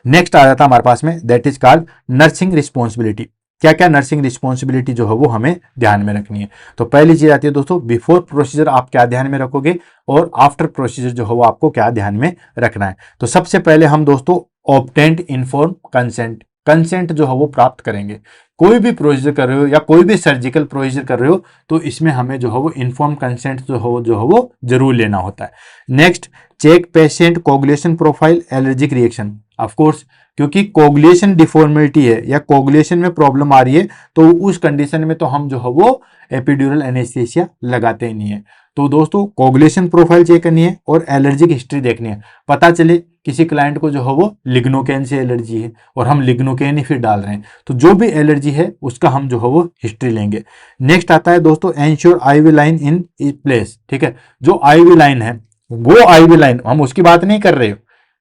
नेक्स्ट आ जाता है हमारे पास में that is called nursing responsibility. क्या क्या नर्सिंग रिस्पॉन्सिबिलिटी जो है वो हमें ध्यान में रखनी है? तो पहली चीज आती है दोस्तों बिफोर प्रोसीजर आप क्या ध्यान में रखोगे, और आफ्टर प्रोसीजर जो है वो आपको क्या ध्यान में रखना है। तो सबसे पहले हम दोस्तों ऑब्टेंड इन्फॉर्म कंसेंट, कंसेंट जो है वो प्राप्त करेंगे। कोई भी प्रोसीजर कर रहे हो या कोई भी सर्जिकल प्रोसीजर कर रहे हो तो इसमें हमें जो है वो इन्फॉर्म कंसेंट जो है वो जरूर लेना होता है। Next check patient coagulation profile allergic reaction. Of course क्योंकि कोगुलेशन डिफॉर्मिलिटी है या कोगुलेशन में प्रॉब्लम आ रही है, तो उस कंडीशन में तो हम जो है वो एपिड्यूरल एनेस्थीसिया लगाते ही नहीं है। तो दोस्तों कोगुलेशन प्रोफाइल चेक करनी है और एलर्जिक हिस्ट्री देखनी है। पता चले किसी क्लाइंट को जो है वो लिग्नोकेन से एलर्जी है और हम लिग्नोकेन ही फिर डाल रहे हैं, तो जो भी एलर्जी है उसका हम जो है वो हिस्ट्री लेंगे। नेक्स्ट आता है दोस्तों ensure IV line in place, ठीक है, जो आईवी लाइन है वो आईवी लाइन, हम उसकी बात नहीं कर रहे हो,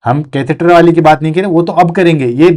हम कैथेटर वाली की बात नहीं कर रहे, वो तो अब करेंगे। ये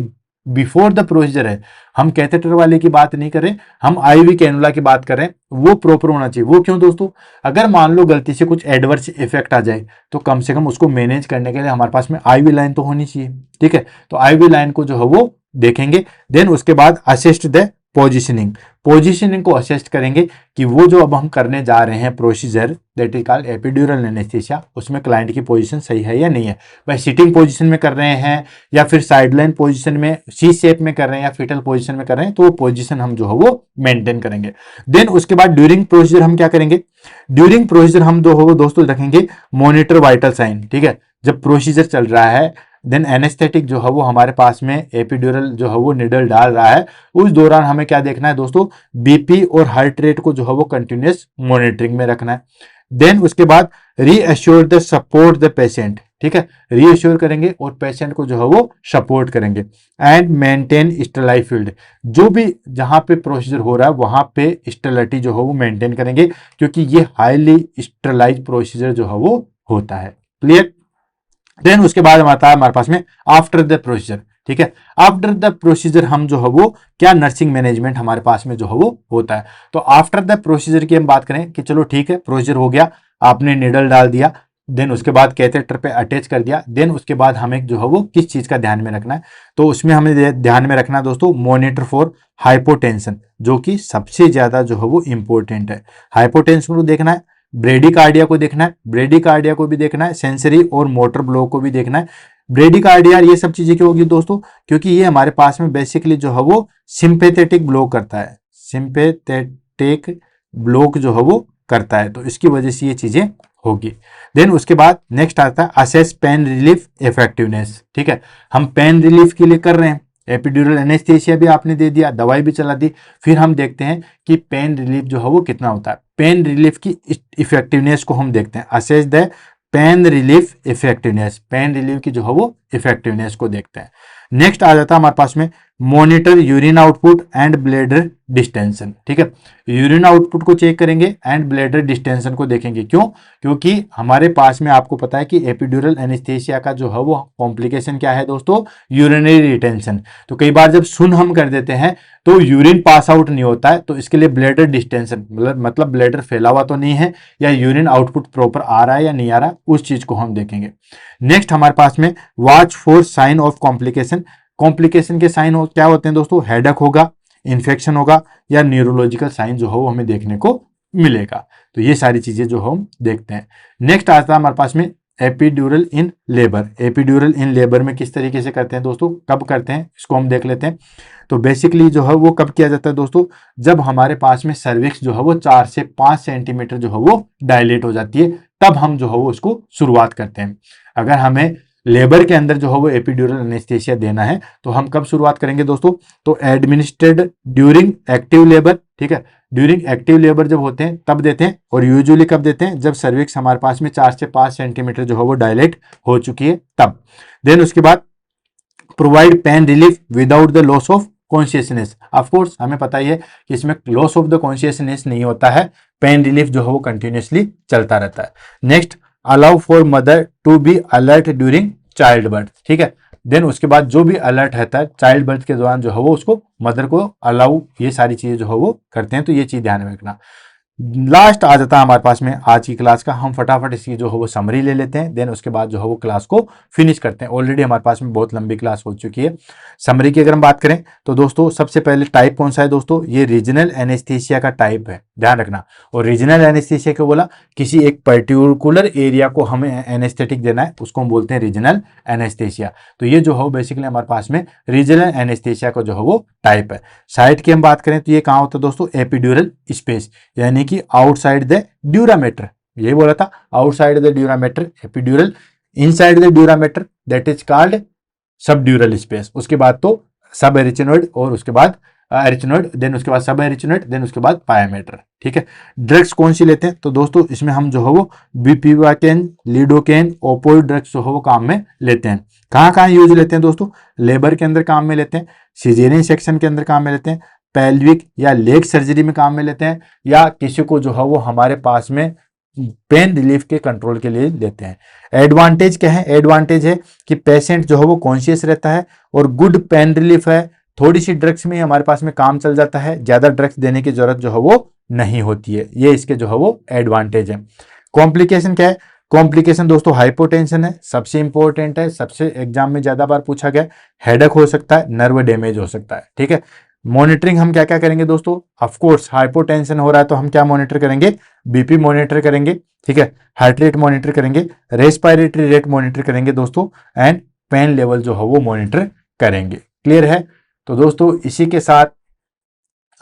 बिफोर द प्रोसीजर है, हम कैथेटर वाले की बात नहीं कर रहे, हम आईवी कैनुला की बात कर रहे हैं, वो प्रॉपर होना चाहिए। वो क्यों दोस्तों? अगर मान लो गलती से कुछ एडवर्स इफेक्ट आ जाए तो कम से कम उसको मैनेज करने के लिए हमारे पास में आईवी लाइन तो होनी चाहिए, ठीक है। तो आईवी लाइन को जो है वो देखेंगे। देन उसके बाद असिस्ट द पोजिशनिंग, पोजिशनिंग को असिस्ट करेंगे कि वो जो अब हम करने जा रहे हैं procedure that is called epidural anaesthesia, उसमें क्लाइंट की पोजीशन सही है या नहीं है। भाई सिटिंग पोजीशन में कर रहे हैं या फिर साइडलाइन पोजीशन में सी शेप में कर रहे हैं या फीटल पोजीशन में कर रहे हैं, तो वो पोजीशन हम जो है वो मेंटेन करेंगे। देन उसके बाद ड्यूरिंग प्रोसीजर हम क्या करेंगे? ड्यूरिंग प्रोसीजर हम दोस्तों रखेंगे मॉनिटर वाइटल साइन, ठीक है। जब प्रोसीजर चल रहा है देन एनेस्थेटिक जो है वो हमारे पास में एपिड्यूरल जो है वो निडल डाल रहा है, उस दौरान हमें क्या देखना है दोस्तों? बीपी और हार्ट रेट को जो है वो कंटिन्यूस मॉनिटरिंग में रखना है। देन उसके बाद reassure the support the patient, ठीक है, रीअश्योर करेंगे और पेशेंट को जो है वो सपोर्ट करेंगे। एंड मेंटेन स्टेलाइट फील्ड, जो भी जहां पे प्रोसीजर हो रहा है वहां पे स्टेरिलिटी जो है वो मेंटेन करेंगे, क्योंकि ये हाईली स्टेरलाइज प्रोसीजर जो है वो होता है। क्लियर? देन उसके बाद हमारे पास में आफ्टर द प्रोसीजर, ठीक है। आफ्टर द प्रोसीजर हम जो है वो क्या नर्सिंग मैनेजमेंट हमारे पास में जो है वो होता है। तो आफ्टर द प्रोसीजर की हम बात करें कि चलो ठीक है, प्रोसीजर हो गया, आपने निडल डाल दिया, देन उसके बाद कैथेटर पे अटैच कर दिया। देन उसके बाद हमें जो है वो किस चीज का ध्यान में रखना है? तो उसमें हमें ध्यान में रखना है दोस्तों मॉनिटर फॉर हाइपोटेंशन, जो कि सबसे ज्यादा जो है वो इंपॉर्टेंट है। हाइपोटेंशन को देखना है, ब्रेडिकार्डिया को देखना है, ब्रेडिकार्डिया को भी देखना है, सेंसरी और मोटर ब्लॉक को भी देखना है। ब्रेडिकार्डिया ये सब चीजें क्यों होगी दोस्तों? क्योंकि ये हमारे पास में बेसिकली जो है वो सिंपैथेटिक ब्लॉक करता है, सिंपैथेटिक ब्लॉक जो है वो करता है, तो इसकी वजह से ये चीजें होगी। देन उसके बाद नेक्स्ट आता है असेस पेन रिलीफ इफेक्टिवनेस, ठीक है। हम पेन रिलीफ के लिए कर रहे हैं, एपिड्यूरल एनेस्थीसिया भी आपने दे दिया, दवाई भी चला दी, फिर हम देखते हैं कि पेन रिलीफ जो है वो कितना होता है। पेन रिलीफ की इफेक्टिवनेस को हम देखते हैं, assess the pain relief effectiveness, pain relief की जो है वो इफेक्टिवनेस को देखते हैं। नेक्स्ट आ जाता है हमारे पास में monitor urine output and bladder distension, ठीक है। यूरिन आउटपुट को चेक करेंगे एंड ब्लैडर डिस्टेंशन को देखेंगे। क्यों? क्योंकि हमारे पास में आपको पता है कि एपिड्यूरल एनेस्थीसिया का जो है वो कॉम्प्लिकेशन क्या है दोस्तों? Urinary retention. तो कई बार जब सुन हम कर देते हैं तो यूरिन पास आउट नहीं होता है, तो इसके लिए ब्लैडर डिस्टेंशन मतलब ब्लैडर फैला हुआ तो नहीं है या यूरिन आउटपुट प्रॉपर आ रहा है या नहीं आ रहा, उस चीज को हम देखेंगे। नेक्स्ट हमारे पास में watch for sign of complication. Complication के साइन क्या होते हैं दोस्तों? हेडेक होगा, इन्फेक्शन होगा या न्यूरोलॉजिकल साइन जो हो वो हमें देखने को मिलेगा। तो ये सारी चीजें जो हम देखते हैं। नेक्स्ट आता है हमारे पास में epidural in labour. Epidural in labour में किस तरीके से करते हैं दोस्तों, कब करते हैं, इसको हम देख लेते हैं। तो बेसिकली जो है वो कब किया जाता है दोस्तों? जब हमारे पास में सर्विक्स जो है वो 4 से 5 सेंटीमीटर जो है वो डायलेट हो जाती है, तब हम जो है वो उसको शुरुआत करते हैं। अगर हमें लेबर के अंदर जो है वो एपिड्यूरल एनेस्थीसिया देना है तो हम कब शुरुआत करेंगे दोस्तों? तो एडमिनिस्ट्रेड ड्यूरिंग एक्टिव लेबर, ठीक है। ड्यूरिंग एक्टिव लेबर जब होते हैं तब देते हैं, और यूजुअली कब देते हैं? जब सर्विक्स हमारे पास में 4 से 5 सेंटीमीटर जो है वो डायलेट हो चुकी है तब। देन उसके बाद provide pain relief without the loss of consciousness. Of course हमें पता ही है कि इसमें लॉस ऑफ द कॉन्शियसनेस नहीं होता है, पेन रिलीफ जो है वो कंटिन्यूसली चलता रहता है। Next allow for mother to be alert during childbirth, ठीक है। देन उसके बाद जो भी अलर्ट रहता है चाइल्ड बर्थ के दौरान जो है वो उसको मदर को अलाउ, ये सारी चीजें जो है वो करते हैं, तो ये चीज ध्यान में रखना। लास्ट आ जाता है हमारे पास में आज की क्लास का, हम फटाफट इसकी जो है वो समरी ले लेते हैं, देन उसके बाद जो है वो क्लास को फिनिश करते हैं। ऑलरेडी हमारे पास में बहुत लंबी क्लास हो चुकी है। समरी की अगर हम बात करें तो दोस्तों सबसे पहले टाइप कौन सा है दोस्तों? ये रीजनल एनेस्थीसिया का टाइप है, ध्यान रखना। और रीजनल एनेस्थीसिया को बोला किसी एक पर्टिकुलर एरिया को हमें एनेस्थेटिक देना है, उसको हम बोलते हैं रीजनल एनेस्थीसिया। तो ये जो है बेसिकली हमारे पास में रीजनल एनेस्थीसिया का जो है वो टाइप है। साइट की हम बात करें तो ये कहाँ होता है दोस्तों? एपिड्यूरल स्पेस, यानी कि आउटसाइड द ड्यूरामेटर, यही बोला था, outside the dura mater epidural, inside the dura mater that is called subdural space. उसके बाद तो सब एरिचिनोइड और उसके बाद एरिचिनोइड, देन उसके बाद सब एरिचिनोइड, देन उसके बाद पायामेटर, ठीक है। ड्रग्स कौन सी लेते हैं? तो दोस्तों इसमें हम जो है वो बिपिवाकेन, लिडोकेन, ओपोइड ड्रग्स जो है वो काम में लेते हैं। कहाँ कहाँ यूज लेते हैं दोस्तों? लेबर के अंदर काम में लेते हैं, सिजेरियन सेक्शन के अंदर काम में लेते हैं, पेल्विक या लेग सर्जरी में काम में लेते हैं, या किसी को जो है वो हमारे पास में पेन रिलीफ के कंट्रोल के लिए लेते हैं। एडवांटेज क्या है? एडवांटेज है कि पेशेंट जो है वो कॉन्शियस रहता है और गुड पेन रिलीफ है। थोड़ी सी ड्रग्स में हमारे पास में काम चल जाता है, ज्यादा ड्रग्स देने की जरूरत जो है वो नहीं होती है। ये इसके जो है वो एडवांटेज है। कॉम्प्लिकेशन क्या है? कॉम्प्लिकेशन दोस्तों हाइपोटेंशन है, सबसे इंपॉर्टेंट है, सबसे एग्जाम में ज्यादा बार पूछा गया। हेडेक हो सकता है, नर्व डैमेज हो सकता है। ठीक है, मॉनिटरिंग हम क्या क्या करेंगे दोस्तों? ऑफ कोर्स हाइपोटेंशन हो रहा है तो हम क्या मॉनिटर करेंगे? बीपी मॉनिटर करेंगे। ठीक है, हार्ट रेट मॉनिटर करेंगे, रेस्पिरेटरी रेट मॉनिटर करेंगे दोस्तों, एंड पेन लेवल जो है वो मॉनिटर करेंगे। क्लियर है? तो दोस्तों इसी के साथ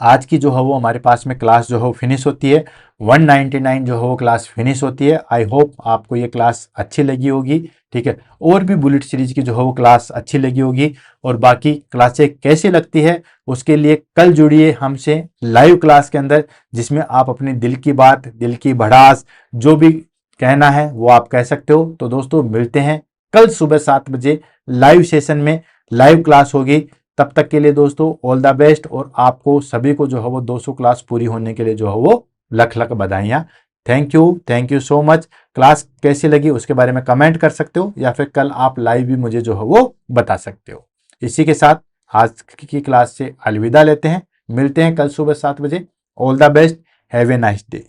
आज की जो है वो हमारे पास में क्लास जो है फिनिश होती है। 199 जो है वो क्लास फिनिश होती है। आई होप आपको ये क्लास अच्छी लगी होगी। ठीक है, और भी बुलेट सीरीज की जो है वो क्लास अच्छी लगी होगी। और बाकी क्लासें कैसी लगती है उसके लिए कल जुड़िए हमसे लाइव क्लास के अंदर, जिसमें आप अपनी दिल की बात, दिल की भड़ास, जो भी कहना है वो आप कह सकते हो। तो दोस्तों मिलते हैं कल सुबह 7 बजे लाइव सेशन में, लाइव क्लास होगी। तब तक के लिए दोस्तों ऑल द बेस्ट, और आपको सभी को जो है वो 200 क्लास पूरी होने के लिए जो है वो लख लख बधाइयां। Thank you so much. Class कैसी लगी उसके बारे में कमेंट कर सकते हो, या फिर कल आप लाइव भी मुझे जो है वो बता सकते हो। इसी के साथ आज की क्लास से अलविदा लेते हैं, मिलते हैं कल सुबह 7 बजे। All the best, have a nice day.